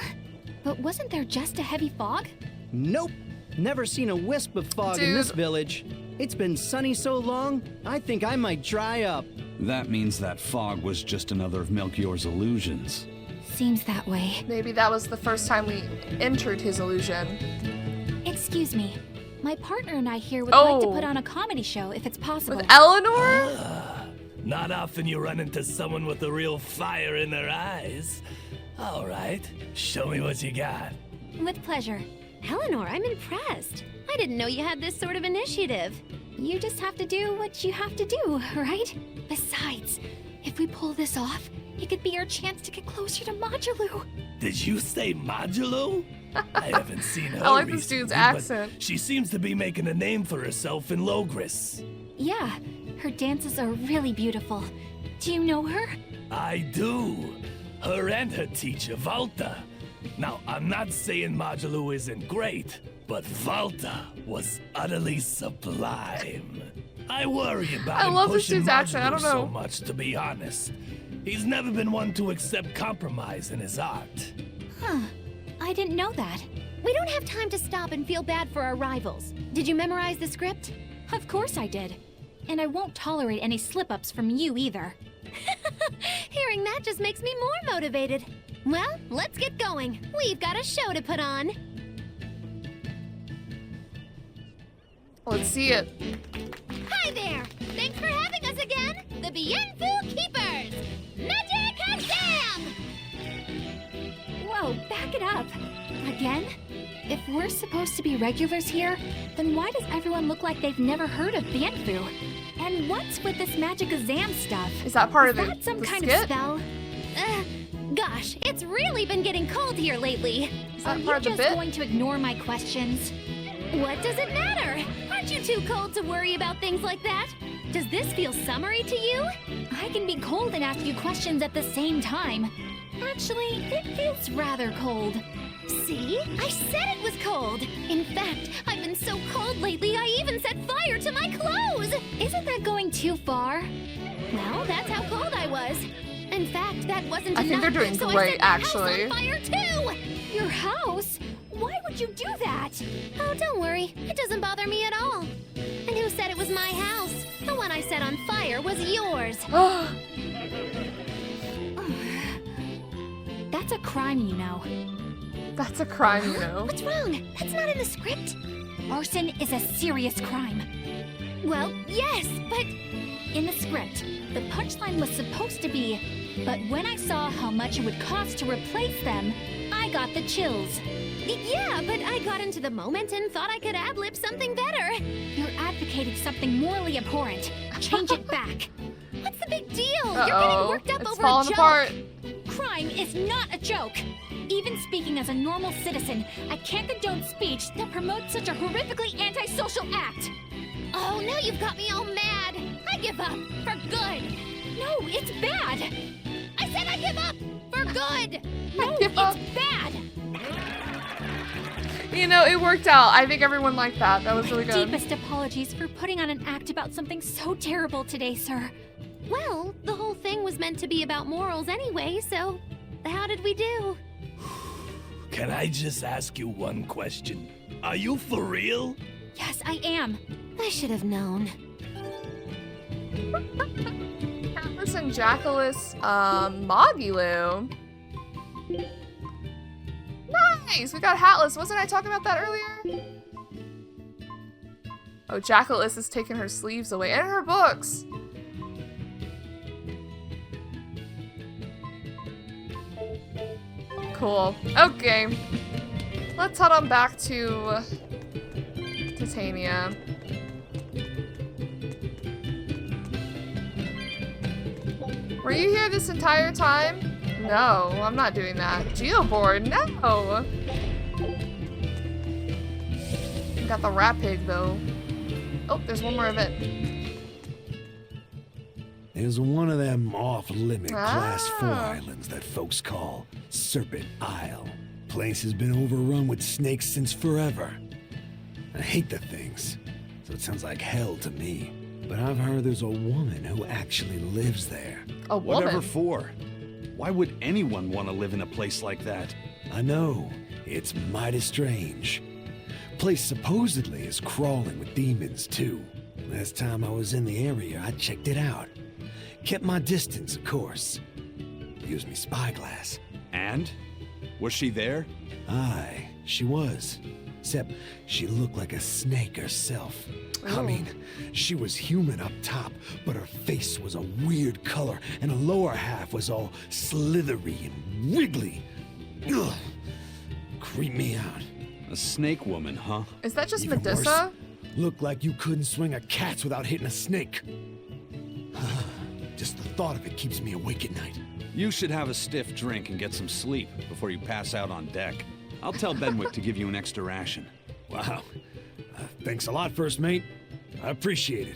But wasn't there just a heavy fog? Nope. Never seen a wisp of fog in this village. It's been sunny so long, I think I might dry up. That means that fog was just another of Melchior's illusions. Seems that way. Maybe that was the first time we entered his illusion. Excuse me. My partner and I here would like to put on a comedy show if it's possible. With Eleanor? Not often you run into someone with a real fire in their eyes. All right, show me what you got. With pleasure. Eleanor, I'm impressed. I didn't know you had this sort of initiative. You just have to do what you have to do, right? Besides, if we pull this off, it could be our chance to get closer to Modulu. Did you say Modulu? I haven't seen her I like this dude's recently, accent. but she seems to be making a name for herself in Logris. Yeah, her dances are really beautiful. Do you know her? I do. Her and her teacher, Valta. Now, I'm not saying Modulu isn't great, but Valta was utterly sublime. I worry about I him love this pushing dude's accent, I Modulu don't so know. much, to be honest. He's never been one to accept compromise in his art. Huh. I didn't know that. We don't have time to stop and feel bad for our rivals. Did you memorize the script? Of course I did. And I won't tolerate any slip-ups from you either. Hearing that just makes me more motivated. Well, let's get going. We've got a show to put on. Let's see it. Hi there! Thanks for having us again! The Bienfu Keepers! Magic Hazam! Whoa, back it up. Again? If we're supposed to be regulars here, then why does everyone look like they've never heard of Bienfu? And what's with this Magic Azam stuff? Is that part of Is that some kind skit? of spell? Gosh, it's really been getting cold here lately. Are you just going to ignore my questions? What does it matter? Aren't you too cold to worry about things like that? Does this feel summery to you? I can be cold and ask you questions at the same time. Actually, it feels rather cold. See? I said it was cold. In fact, I've been so cold lately, I even set fire to my clothes. Isn't that going too far? Well, that's how cold I was. In fact, that wasn't enough. I think they're doing so great, I set my actually. house on fire too. Your house? Why would you do that? Oh, don't worry. It doesn't bother me at all. And who said it was my house? The one I set on fire was yours. That's a crime, you know. That's a crime, you know. What's wrong? That's not in the script. Arson is a serious crime. Well, yes, but... In the script, the punchline was supposed to be, but when I saw how much it would cost to replace them, I got the chills. Yeah, but I got into the moment and thought I could ad-lib something better. You're advocating something morally abhorrent. Change it back. What's the big deal? You're getting worked up It's over falling a joke. apart. Crime is not a joke. Even speaking as a normal citizen, I can't condone speech that promotes such a horrifically antisocial act. Oh, now you've got me all mad. I give up. For good. No, it's bad. I said I give up. For good. No, it's bad. You know, it worked out. I think everyone liked that. That was really good. Deepest apologies for putting on an act about something so terrible today, sir. Well, the whole thing was meant to be about morals anyway, so how did we do? Can I just ask you one question? Are you for real? Yes, I am. I should have known. Atlas and Jackalus, Mogulu. Nice! We got Hatless. Wasn't I talking about that earlier? Oh, Jackalus is taking her sleeves away and her books. Cool. Okay. Let's head on back to Titania. Were you here this entire time? No, I'm not doing that. Geoboard, no! Got the rat pig, though. Oh, there's one more event. There's one of them off-limit Class 4 islands that folks call Serpent Isle. Place has been overrun with snakes since forever. I hate the things, so it sounds like hell to me. But I've heard there's a woman who actually lives there. A woman? Whatever for? Why would anyone want to live in a place like that? I know. It's mighty strange. Place supposedly is crawling with demons, too. Last time I was in the area, I checked it out. Kept my distance, of course. Used me spyglass. And? Was she there? Aye, she was. Except she looked like a snake herself. I mean, she was human up top, but her face was a weird color, and her lower half was all slithery and wiggly. Ugh. Creep me out. A snake woman, huh? Is that just Even Medusa? worse, looked like you couldn't swing a cat's without hitting a snake. Just the thought of it keeps me awake at night. You should have a stiff drink and get some sleep before you pass out on deck. I'll tell Benwick to give you an extra ration. Wow. Thanks a lot, First Mate. I appreciate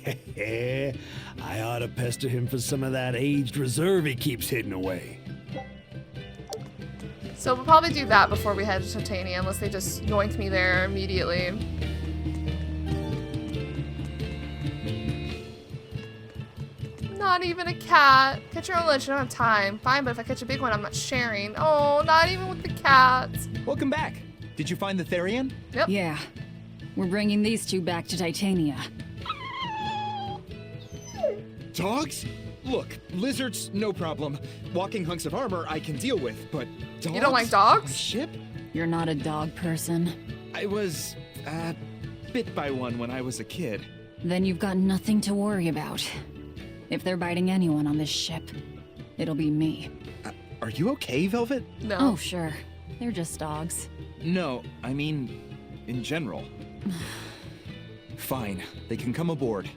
it. I ought to pester him for some of that aged reserve he keeps hidden away. So we'll probably do that before we head to Titania, unless they just yoink me there immediately. Not even a cat. Catch your own lunch, I don't have time. Fine, but if I catch a big one, I'm not sharing. Oh, not even with the cats. Welcome back. Did you find the Therian? Yep. Yeah. We're bringing these two back to Titania. Dogs? Look, lizards, no problem. Walking hunks of armor I can deal with, but dogs? You don't like dogs? On a ship? You're not a dog person. I was, bit by one when I was a kid. Then you've got nothing to worry about. If they're biting anyone on this ship, it'll be me. Are you okay, Velvet? No. Oh, sure. They're just dogs. No, I mean, in general. Fine, they can come aboard.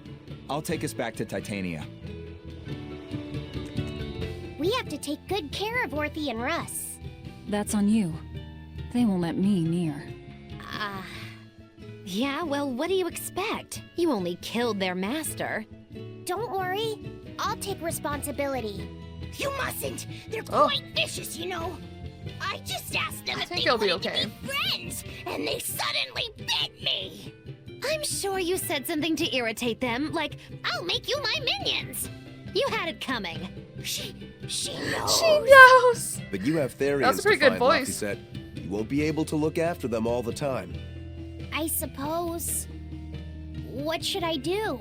I'll take us back to Titania. We have to take good care of Orthy and Russ. That's on you. They won't let me near. Yeah, well, what do you expect? You only killed their master. Don't worry. I'll take responsibility. You mustn't. They're quite vicious, you know. I just asked them if they wanted to be friends, and they suddenly bit me. I'm sure you said something to irritate them, like, I'll make you my minions. you had it coming. She knows. She knows. But you have Therians That was a pretty good to find, voice. Laffy said. You won't be able to look after them all the time. I suppose. What should I do?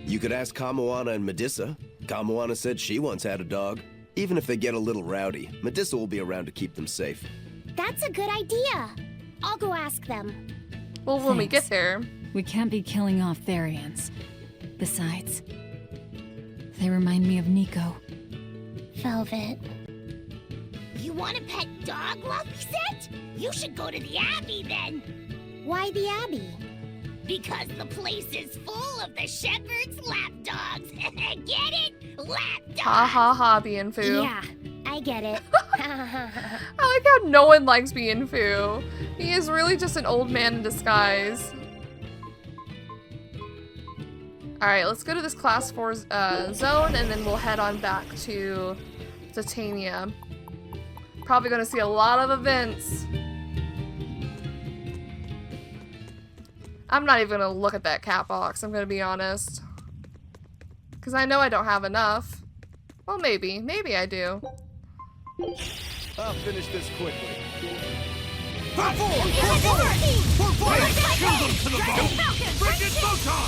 You could ask Kamoana and Medusa. Kamoana said she once had a dog. Even if they get a little rowdy, Medusa will be around to keep them safe. That's a good idea. I'll go ask them. Well, when we get there. We can't be killing off Therians. Besides, they remind me of Nico. Velvet. You want a pet dog, Laffy? You should go to the Abbey then. Why the Abbey? Because the place is full of the shepherd's lapdogs. Get it? Lapdogs. Ha ha ha, being foo. Yeah, I get it. I like how no one likes being foo. He is really just an old man in disguise. Alright, let's go to this class 4 zone, and then we'll head on back to Titania. Probably gonna see a lot of events. I'm not even gonna look at that cat box, I'm gonna be honest. Because I know I don't have enough. Well, maybe. Maybe I do. I'll finish this quickly.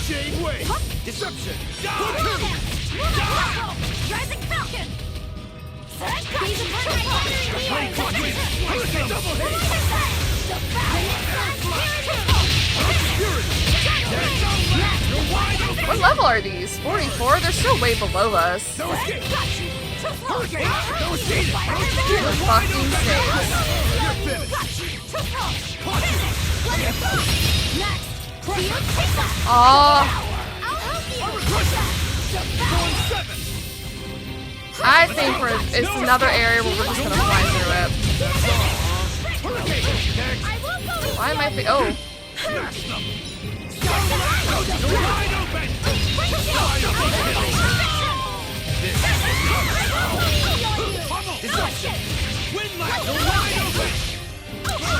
Jade Way! Deception! Rising Falcon! What level are these? 44? They're still way below us. No escape! Fucking I think it's another area where we're just gonna fly through it. Why am I oh.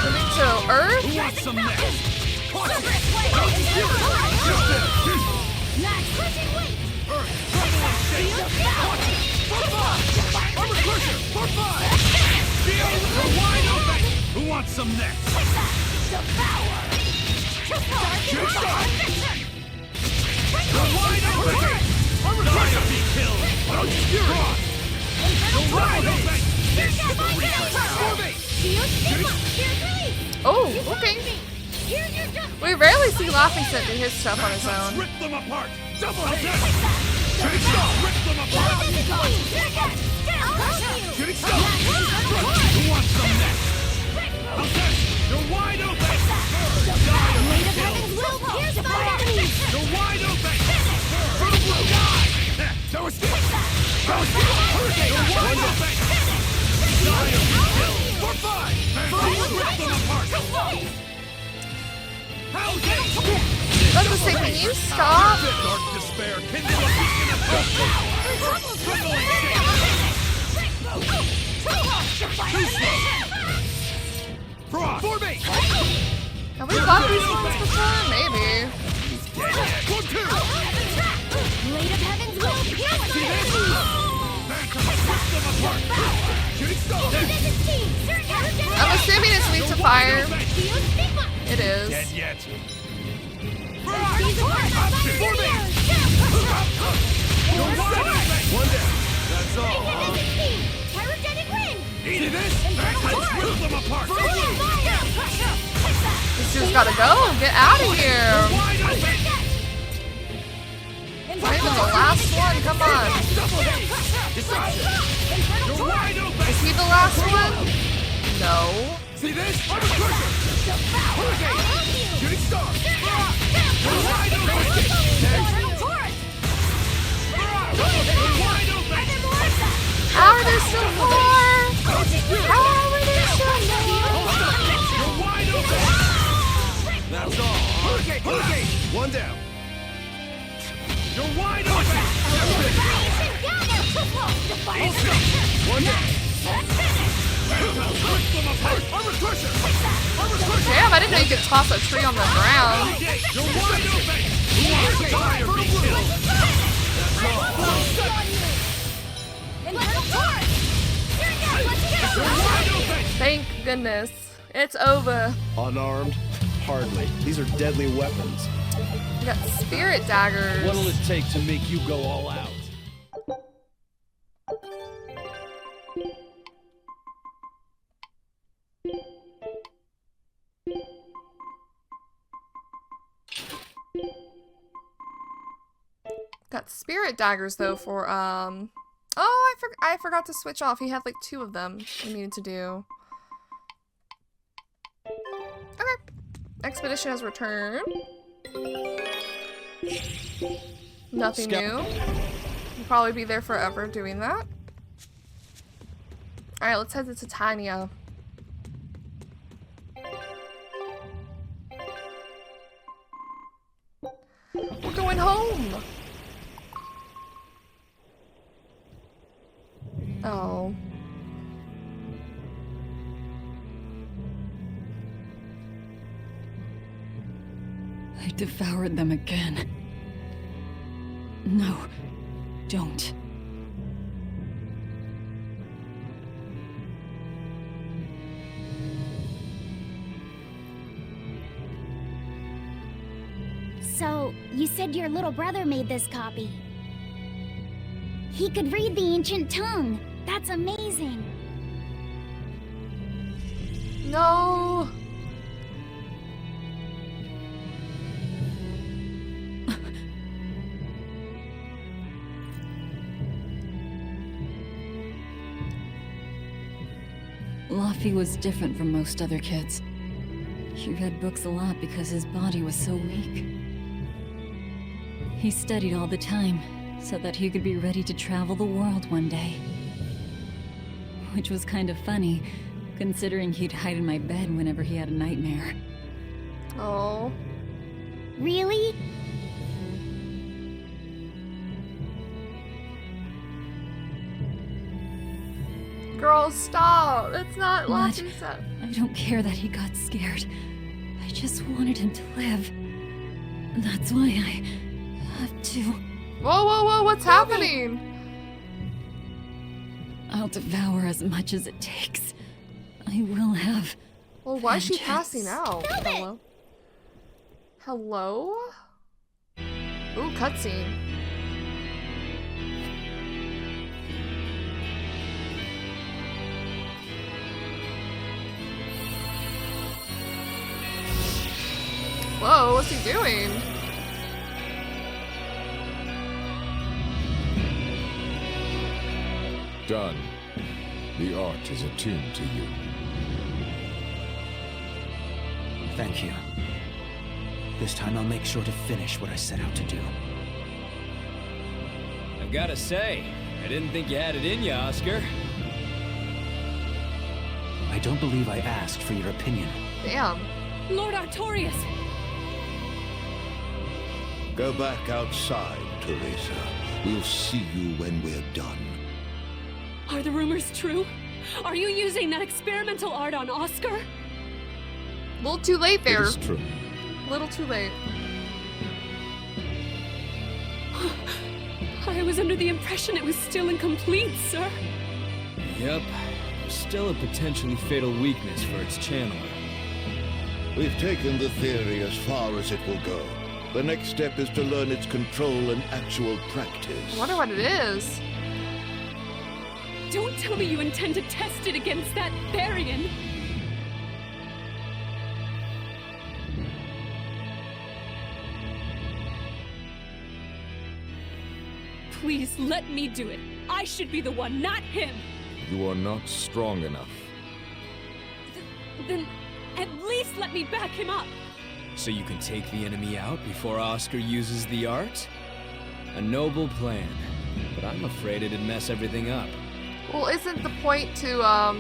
Moving to Earth? Who wants some next? Who wants some next? Oh, okay. We rarely see Laphicet do his stuff on his own. Rip them apart! Double hit! Shooting star! Rip them apart! Shooting star! Who wants some next? You're wide open! You're wide open! Die! That was good! You're wide open! Die or be killed! For 5! Rip them apart! That's the same. Can you stop? Dark despair, kindle a beacon of hope! Frost! For me! Have we fought these ones before? Maybe. Blade of Heaven's will pierce I'm assuming it's weak to fire. It is. Dead yet. One down. That's all. See this? Let's rip them apart. This dude's gotta go. Get out of here. Not even the last one. Come on. Is he the last one? No. See this? Shooting star. How are there still more? How are there still more? That's all. One down. You're wide open. One down. Damn, I didn't know you could toss a tree on the ground. You're wide open. Die or be killed. That's all. Thank goodness. It's over. Unarmed? Hardly. These are deadly weapons. We got spirit daggers. What'll it take to make you go all out? Got spirit daggers though for oh, I forgot to switch off. He had like 2 of them we needed to do. Okay. Expedition has returned. Nothing new. We'll probably be there forever doing that. Alright, let's head to Titania. We're going home! Oh. I devoured them again. No, don't. So, you said your little brother made this copy. He could read the ancient tongue. That's amazing. No. Laffy was different from most other kids. He read books a lot because his body was so weak. He studied all the time, so that he could be ready to travel the world one day. Which was kind of funny, considering he'd hide in my bed whenever he had a nightmare. Oh. Really? girl, stop. It's not Laphisa. I don't care that he got scared. I just wanted him to live. That's why I have to. Whoa, whoa, whoa, what's happening? I'll devour as much as it takes. I will have. Well, why is she passing out? Hello? Hello? Ooh, cutscene. Whoa, what's he doing? Done. The art is attuned to you. Thank you. This time I'll make sure to finish what I set out to do. I've gotta say, I didn't think you had it in you, Oscar. I don't believe I asked for your opinion. Damn. Lord Artorias! Go back outside, Teresa. We'll see you when we're done. Are the rumors true? Are you using that experimental art on Oscar? A little too late there. It is true. A little too late. I was under the impression it was still incomplete, sir. Yep. There's still a potentially fatal weakness for its channeler. We've taken the theory as far as it will go. The next step is to learn its control and actual practice. I wonder what it is. Don't tell me you intend to test it against that Therian. Please let me do it. I should be the one, not him. You are not strong enough. Then at least let me back him up. So you can take the enemy out before Oscar uses the art? A noble plan, but I'm afraid it'd mess everything up. Well, isn't the point to, How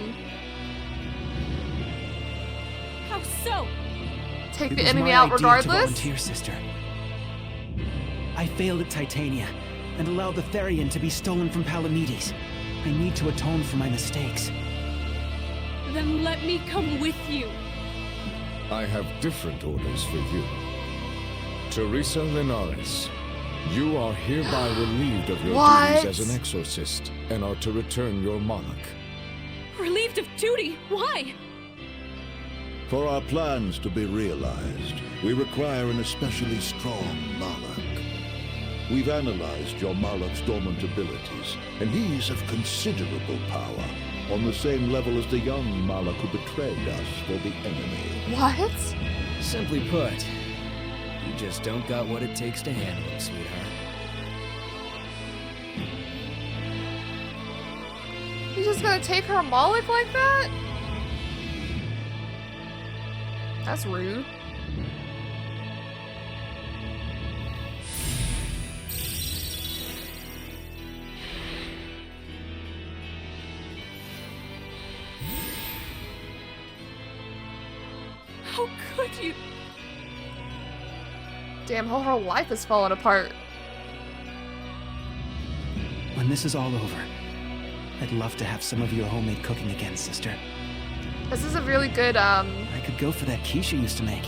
so? take It the was enemy my out idea regardless? To volunteer, sister. I failed at Titania and allowed the Therian to be stolen from Palamedes. I need to atone for my mistakes. Then let me come with you. I have different orders for you. Teresa Linares, you are hereby relieved of your duties as an exorcist and are to return your Moloch. Relieved of duty? Why? For our plans to be realized, we require an especially strong Moloch. We've analyzed your Moloch's dormant abilities, and he's of considerable power, on the same level as the young Moloch who betrayed us for the enemy. What? Simply put, you just don't got what it takes to handle him, sweetheart. You just gonna take her Moloch like that? That's rude. How could you? Damn, her whole life is falling apart. When this is all over, I'd love to have some of your homemade cooking again, sister. This is a really good, I could go for that quiche you used to make.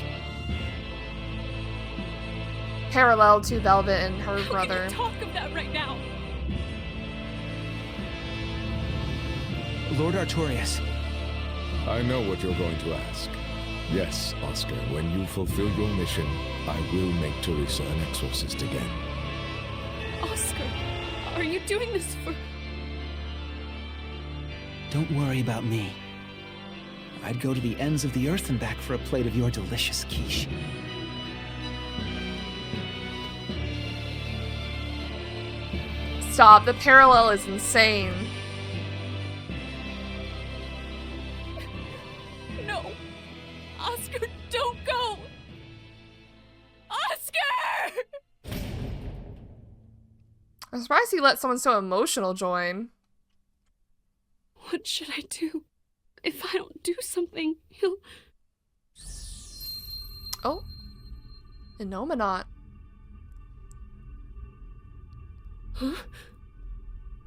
parallel to Velvet and her brother. How can you talk of that right now? Lord Artorias. I know what you're going to ask. Yes, Oscar, when you fulfill your mission, I will make Teresa an exorcist again. Oscar, are you doing this for... Don't worry about me. I'd go to the ends of the earth and back for a plate of your delicious quiche. Stop, the parallel is insane. No! Oscar, don't go! Oscar! I'm surprised he let someone so emotional join. What should I do? If I don't do something, he'll... Oh. Inominat. Huh?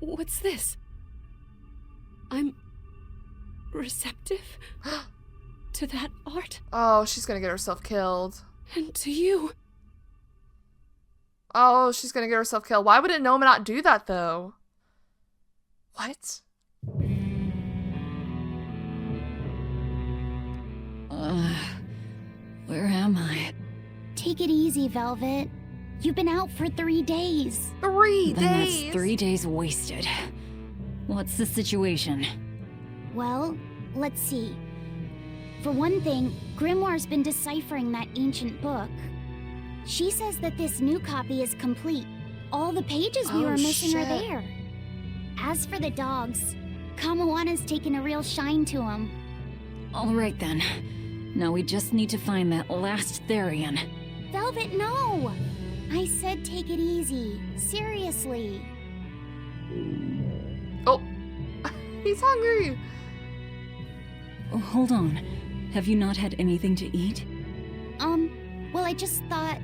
What's this? I'm receptive to that art. Oh, she's gonna get herself killed. And to you. Oh, she's gonna get herself killed. Why would a gnome not do that, though? What? Where am I? Take it easy, Velvet. You've been out for 3 days. 3 Then days? that's 3 days wasted. What's the situation? Well, let's see. For one thing, Grimoire's been deciphering that ancient book. She says that this new copy is complete. All the pages we were missing are there. As for the dogs, Kamawana's taken a real shine to them. All right then. Now we just need to find that last Therian. Velvet, no! I said take it easy. Seriously. Oh, he's hungry. Oh, hold on. Have you not had anything to eat? Well, I just thought,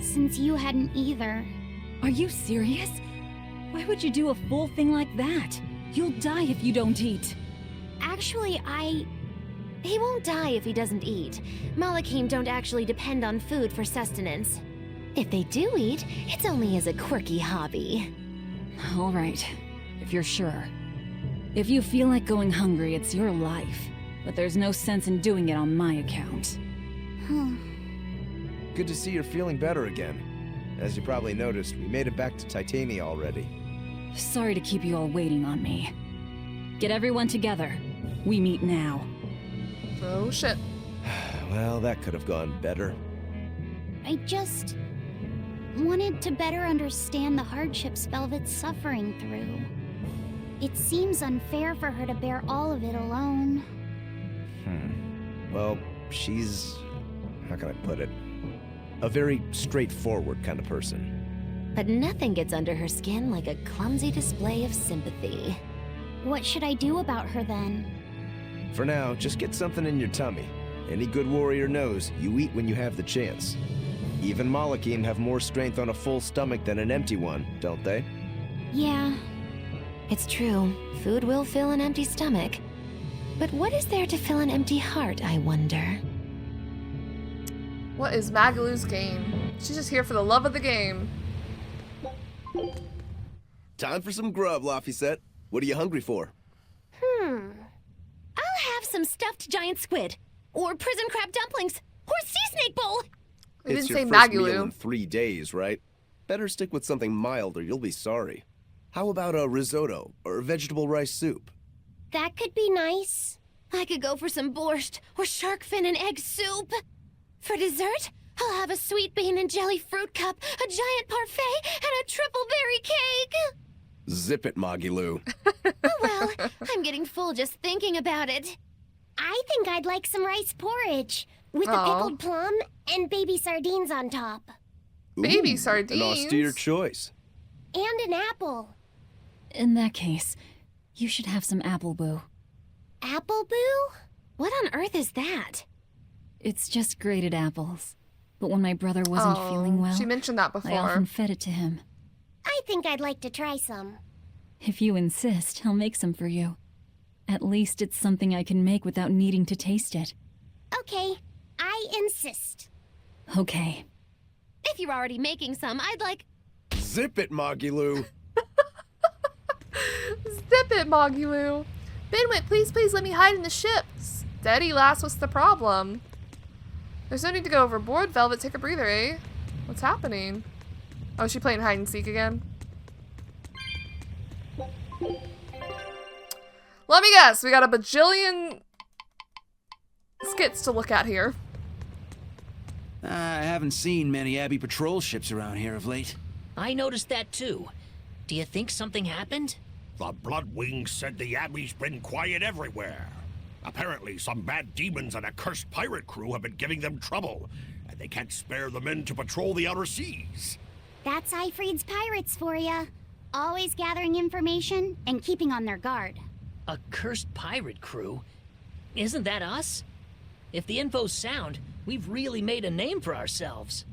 since you hadn't either. Are you serious? Why would you do a full thing like that? You'll die if you don't eat. Actually, He won't die if he doesn't eat. Malachim don't actually depend on food for sustenance. If they do eat, it's only as a quirky hobby. All right, if you're sure. If you feel like going hungry, it's your life. But there's no sense in doing it on my account. Good to see you're feeling better again. As you probably noticed, we made it back to Titania already. Sorry to keep you all waiting on me. Get everyone together. We meet now. Oh, shit. Well, that could have gone better. I just wanted to better understand the hardships Velvet's suffering through. It seems unfair for her to bear all of it alone. Well, she's... how can I put it? A very straightforward kind of person. But nothing gets under her skin like a clumsy display of sympathy. What should I do about her then? For now, just get something in your tummy. Any good warrior knows you eat when you have the chance. Even Malachim have more strength on a full stomach than an empty one, don't they? Yeah. It's true. Food will fill an empty stomach. But what is there to fill an empty heart, I wonder? What is Magalu's game? She's just here for the love of the game. Time for some grub, Laphicet. What are you hungry for? I'll have some stuffed giant squid, or prison crab dumplings, or sea snake bowl. It's your first meal in 3 days, right? Better stick with something mild or you'll be sorry. How about a risotto or vegetable rice soup? That could be nice. I could go for some borscht or shark fin and egg soup. For dessert, I'll have a sweet bean and jelly fruit cup, a giant parfait, and a triple berry cake. Zip it, Magilu. Oh well, I'm getting full just thinking about it. I think I'd like some rice porridge with a pickled plum and baby sardines on top. Baby sardines? An austere choice. And an apple. In that case, you should have some apple boo. Apple boo? What on earth is that? It's just grated apples. But when my brother wasn't feeling well, she mentioned that before. I often fed it to him. I think I'd like to try some. If you insist, I'll make some for you. At least it's something I can make without needing to taste it. Okay, I insist. Okay. If you're already making some, I'd like... Zip it, Magilu. Zip it, Magilu. Binwit, please let me hide in the ship. Steady, lass, what's the problem? There's no need to go overboard, Velvet. Take a breather, eh? What's happening? Oh, is she playing hide and seek again? Let me guess, we got a bajillion skits to look at here. I haven't seen many Abbey patrol ships around here of late. I noticed that too. Do you think something happened? The Bloodwings said the Abbey's been quiet everywhere. Apparently, some bad demons and a cursed pirate crew have been giving them trouble, and they can't spare the men to patrol the outer seas. That's Ifrid's pirates for ya. Always gathering information and keeping on their guard. A cursed pirate crew? Isn't that us? If the info's sound, we've really made a name for ourselves.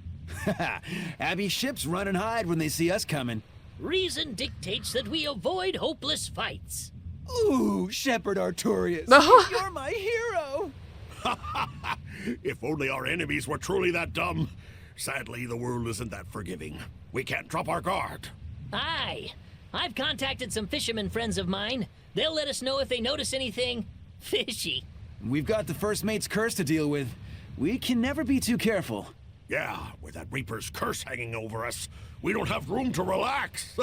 Abbey ships run and hide when they see us coming. Reason dictates that we avoid hopeless fights. Ooh, Shepherd Artorias. You're my hero. If only our enemies were truly that dumb. Sadly, the world isn't that forgiving. We can't drop our guard. Aye. I've contacted some fishermen friends of mine. They'll let us know if they notice anything fishy. We've got the First Mate's curse to deal with. We can never be too careful. Yeah, with that Reaper's curse hanging over us, we don't have room to relax.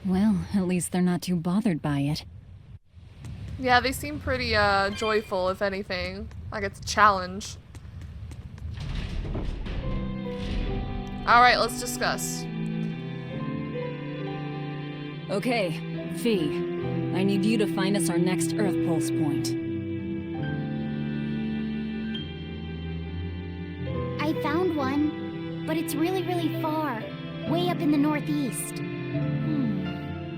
Well, at least they're not too bothered by it. Yeah, they seem pretty joyful, if anything. Like it's a challenge. Alright, let's discuss. Okay, Fee. I need you to find us our next Earth Pulse point. I found one, but it's really, really far. Way up in the northeast.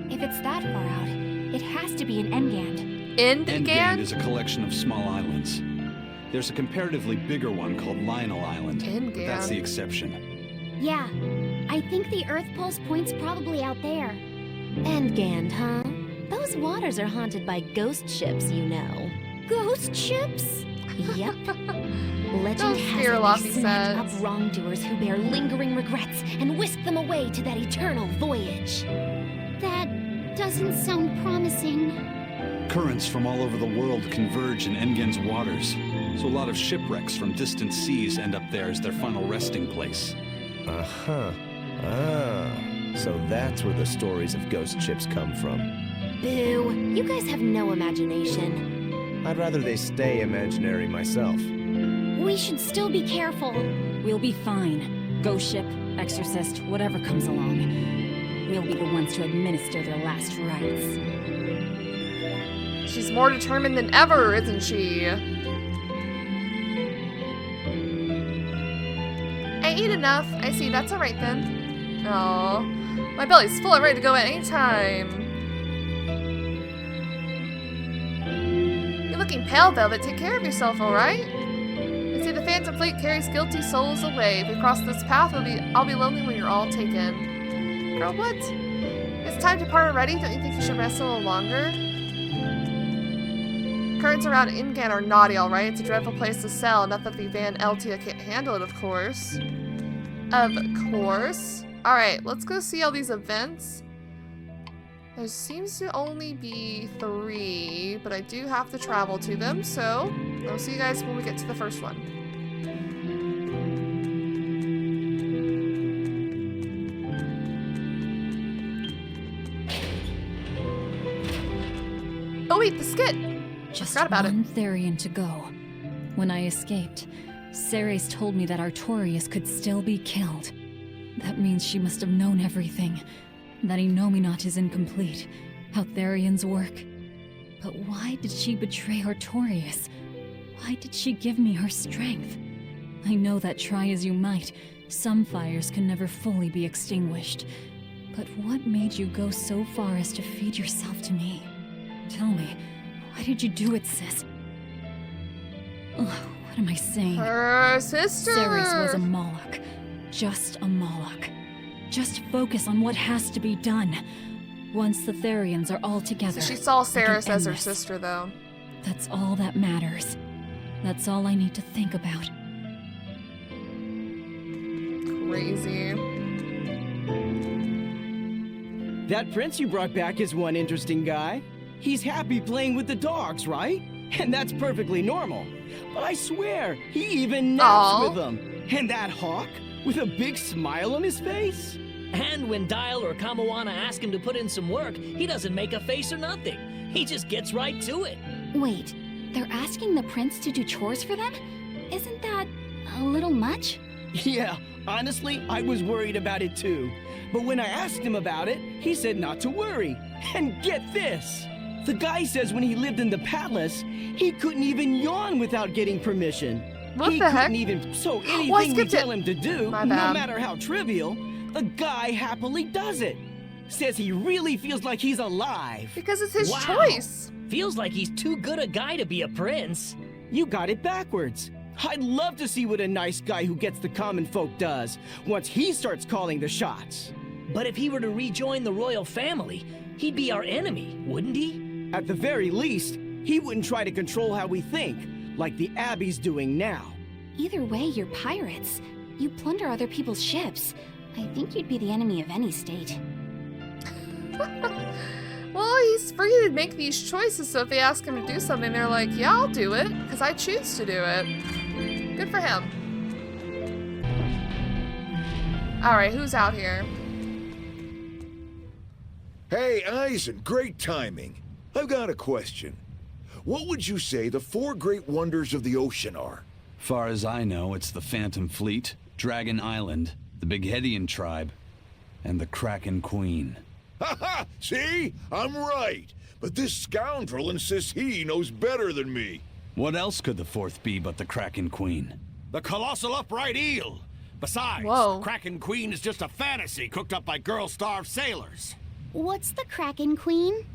If it's that far out, it has to be in Midgand. Midgand is a collection of small islands. There's a comparatively bigger one called Lionel Island. But that's the exception. Yeah, I think the Earth Pulse point's probably out there. Midgand, huh? Those waters are haunted by ghost ships, you know. Ghost ships? Yep. Legend has it they snatch up wrongdoers who bear lingering regrets and whisk them away to that eternal voyage. That doesn't sound promising. Currents from all over the world converge in Midgand's waters, so a lot of shipwrecks from distant seas end up there as their final resting place. Uh-huh. Ah, so that's where the stories of ghost ships come from. Boo, you guys have no imagination. I'd rather they stay imaginary myself. We should still be careful. We'll be fine. Ghost ship, exorcist, whatever comes along. We'll be the ones to administer their last rites. She's more determined than ever, isn't she? I ate enough. I see, that's alright then. Oh, my belly's full and ready to go at any time. You're looking pale, Velvet. Take care of yourself, alright? They say the Phantom Fleet carries guilty souls away. If we cross this path, I'll be lonely when you're all taken. Girl, what? It's time to part already. Don't you think you should rest a little longer? Currents around Midgand are naughty, alright? It's a dreadful place to sail. Not that the Van Eltia can't handle it, of course. Of course. Alright, let's go see all these events. There seems to only be 3, but I do have to travel to them, so I'll see you guys when we get to the first one. Oh wait, the skit! Just forgot about one Therian to go. When I escaped, Ceres told me that Artorias could still be killed. That means she must have known everything. That Innominat is incomplete. How Therians work. But why did she betray Artorias? Why did she give me her strength? I know that try as you might, some fires can never fully be extinguished. But what made you go so far as to feed yourself to me? Tell me, why did you do it, sis? Ugh, what am I saying? Her sister! Ceres was a Moloch. Just a Moloch. Just focus on what has to be done. Once the Therians are all together. So she saw Ceres as her sister, though. That's all that matters. That's all I need to think about. Crazy. That prince you brought back is one interesting guy. He's happy playing with the dogs, right? And that's perfectly normal. But I swear, he even naps with them. And that hawk, with a big smile on his face? And when Dial or Kamawana ask him to put in some work, he doesn't make a face or nothing. He just gets right to it. Wait, they're asking the prince to do chores for them? Isn't that a little much? Yeah, honestly, I was worried about it too. But when I asked him about it, he said not to worry. And get this! The guy says when he lived in the palace, he couldn't even yawn without getting permission. What he the heck? couldn't even, so anything we tell him to do, My no bad. matter how trivial, the guy happily does it. Says he really feels like he's alive. Because it's his Wow. choice. Feels like he's too good a guy to be a prince. You got it backwards. I'd love to see what a nice guy who gets the common folk does once he starts calling the shots. But if he were to rejoin the royal family, he'd be our enemy, wouldn't he? At the very least, he wouldn't try to control how we think, like the Abbey's doing now. Either way, you're pirates. You plunder other people's ships. I think you'd be the enemy of any state. Well, he's free to make these choices, so if they ask him to do something, they're like, yeah, I'll do it, because I choose to do it. Good for him. Alright, who's out here? Hey, Eisen, great timing. I've got a question. What would you say the 4 great wonders of the ocean are? Far as I know, it's the Phantom Fleet, Dragon Island, the Bighedian tribe, and the Kraken Queen. Haha! See? I'm right. But this scoundrel insists he knows better than me. What else could the 4th be but the Kraken Queen? The colossal upright eel. Besides, the Kraken Queen is just a fantasy cooked up by girl-starved sailors. What's the Kraken Queen?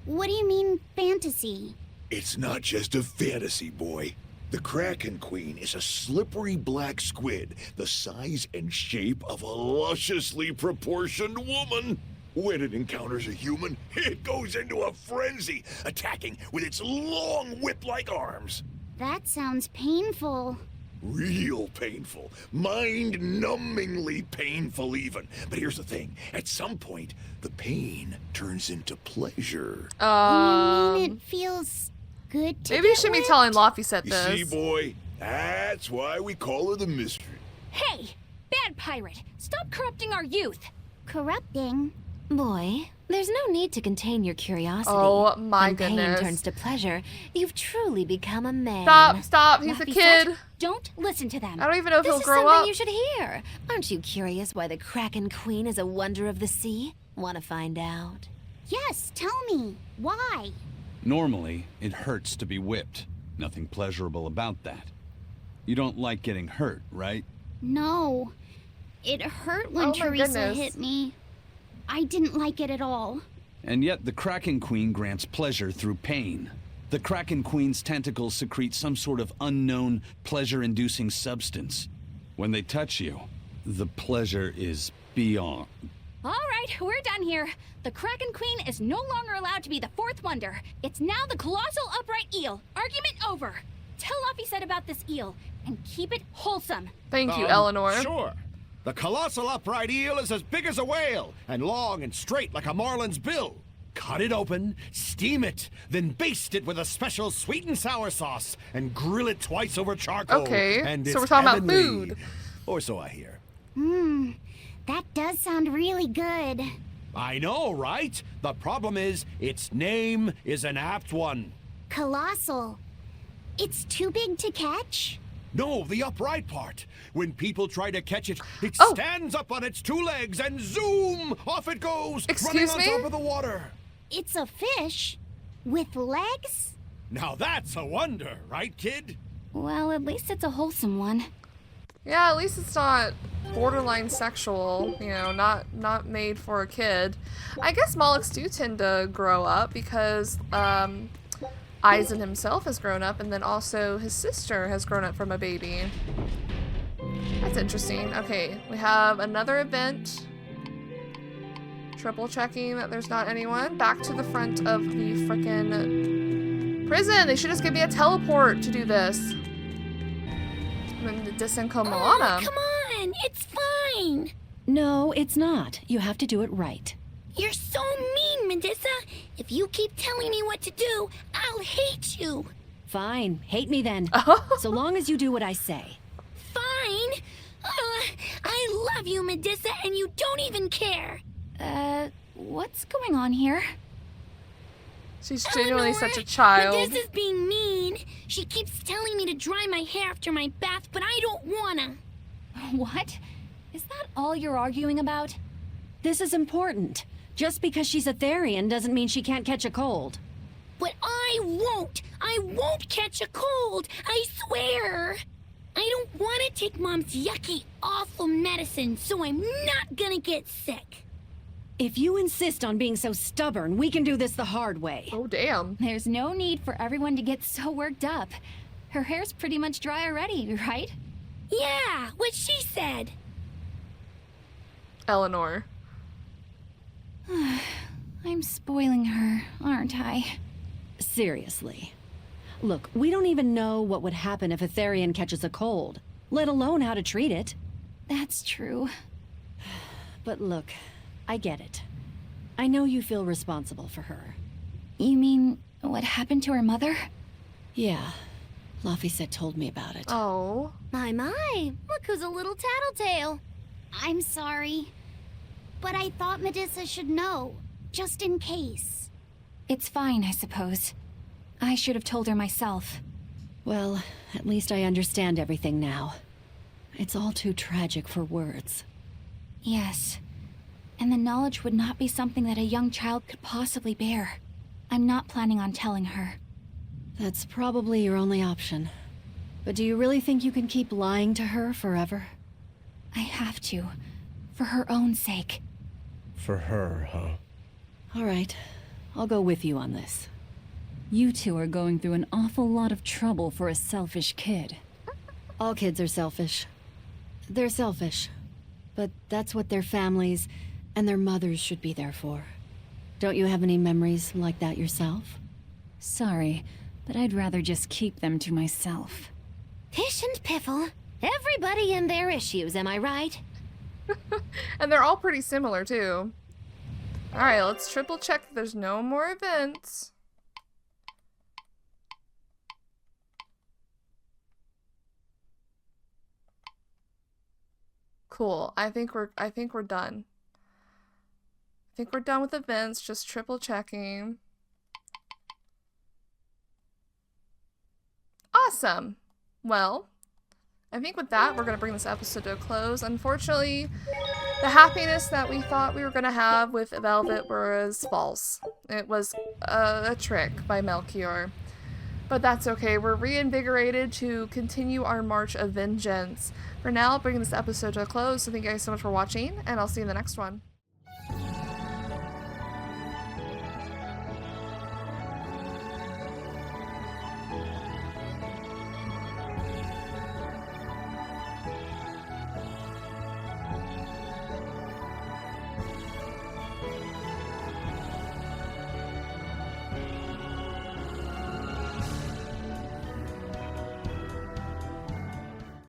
What do you mean, fantasy? It's not just a fantasy, boy. The Kraken Queen is a slippery black squid, the size and shape of a lusciously proportioned woman. When it encounters a human, it goes into a frenzy, attacking with its long whip-like arms. That sounds painful. Real painful. Mind-numbingly painful even. But here's the thing. At some point, the pain turns into pleasure. You mean it feels good to Maybe you should be telling Luffy said You this. see, boy? That's why we call her the Mystery. Hey! Bad pirate! Stop corrupting our youth! Corrupting? Boy, there's no need to contain your curiosity. Oh my when goodness. pain turns to pleasure, you've truly become a man. Stop, he's a Luffy kid. said, don't listen to them. I don't even know if This he'll is grow something up. you should hear. Aren't you curious why the Kraken Queen is a wonder of the sea? Want to find out? Yes, tell me. Why? Normally, it hurts to be whipped. Nothing pleasurable about that. You don't like getting hurt, right? No. It hurt when Oh my Teresa goodness. hit me. I didn't like it at all. And yet the Kraken Queen grants pleasure through pain. The Kraken Queen's tentacles secrete some sort of unknown, pleasure-inducing substance. When they touch you, the pleasure is beyond. All right, we're done here. The Kraken Queen is no longer allowed to be the 4th wonder. It's now the colossal upright eel. Argument over. Tell Luffy said about this eel, and keep it wholesome. Thank you, Eleanor. Sure. The colossal upright eel is as big as a whale, and long and straight like a marlin's bill. Cut it open, steam it, then baste it with a special sweet and sour sauce, and grill it twice over charcoal. Okay, and so it's we're talking about heavenly. food. Or so I hear. That does sound really good. I know, right? The problem is, its name is an apt one. Colossal. It's too big to catch? No, the upright part. When people try to catch it, it stands up on its 2 legs and zoom! Off it goes, Excuse running me? on top of the water. It's a fish? With legs? Now that's a wonder, right, kid? Well, at least it's a wholesome one. Yeah, at least it's not borderline sexual, you know, not made for a kid. I guess Molluks do tend to grow up because Eisen himself has grown up, and then also his sister has grown up from a baby. That's interesting. Okay, we have another event. Triple checking that there's not anyone. Back to the front of the frickin' prison. They should just give me a teleport to do this. And then Oh, come on! It's fine! No, it's not. You have to do it right. You're so mean, Medusa! If you keep telling me what to do, I'll hate you! Fine. Hate me then. So long as you do what I say. Fine! I love you, Medusa, and you don't even care! What's going on here? She's genuinely such a child. Medusa's being mean. She keeps telling me to dry my hair after my bath, but I don't wanna. What? Is that all you're arguing about? This is important. Just because she's a Therian doesn't mean she can't catch a cold. But I won't! I won't catch a cold! I swear! I don't want to take Mom's yucky, awful medicine, so I'm not gonna get sick. If you insist on being so stubborn, we can do this the hard way. Oh, damn. There's no need for everyone to get so worked up. Her hair's pretty much dry already, right? Yeah, what she said. Eleanor. I'm I'm spoiling her, aren't I? Seriously. Look, we don't even know what would happen if a Therian catches a cold, let alone how to treat it. That's true. But look, I get it. I know you feel responsible for her. You mean what happened to her mother? Yeah. Laphicet told me about it. Oh. My, look who's a little tattletale. I'm sorry, but I thought Medusa should know, just in case. It's fine, I suppose. I should have told her myself. Well, at least I understand everything now. It's all too tragic for words. Yes. And the knowledge would not be something that a young child could possibly bear. I'm not planning on telling her. That's probably your only option. But do you really think you can keep lying to her forever? I have to. For her own sake. For her, huh? All right. I'll go with you on this. You two are going through an awful lot of trouble for a selfish kid. All kids are selfish. They're selfish. But that's what their families and their mothers should be there for. Don't you have any memories like that yourself? Sorry, but I'd rather just keep them to myself. Pish and Piffle. Everybody and their issues, am I right? And they're all pretty similar, too. Alright, let's triple check that there's no more events. Cool. I think we're done. I think we're done with events, just triple checking. Awesome. Well, I think with that, we're going to bring this episode to a close. Unfortunately, the happiness that we thought we were going to have with Velvet was false. It was a trick by Melchior. But that's okay. We're reinvigorated to continue our march of vengeance. For now, bringing this episode to a close. So thank you guys so much for watching, and I'll see you in the next one.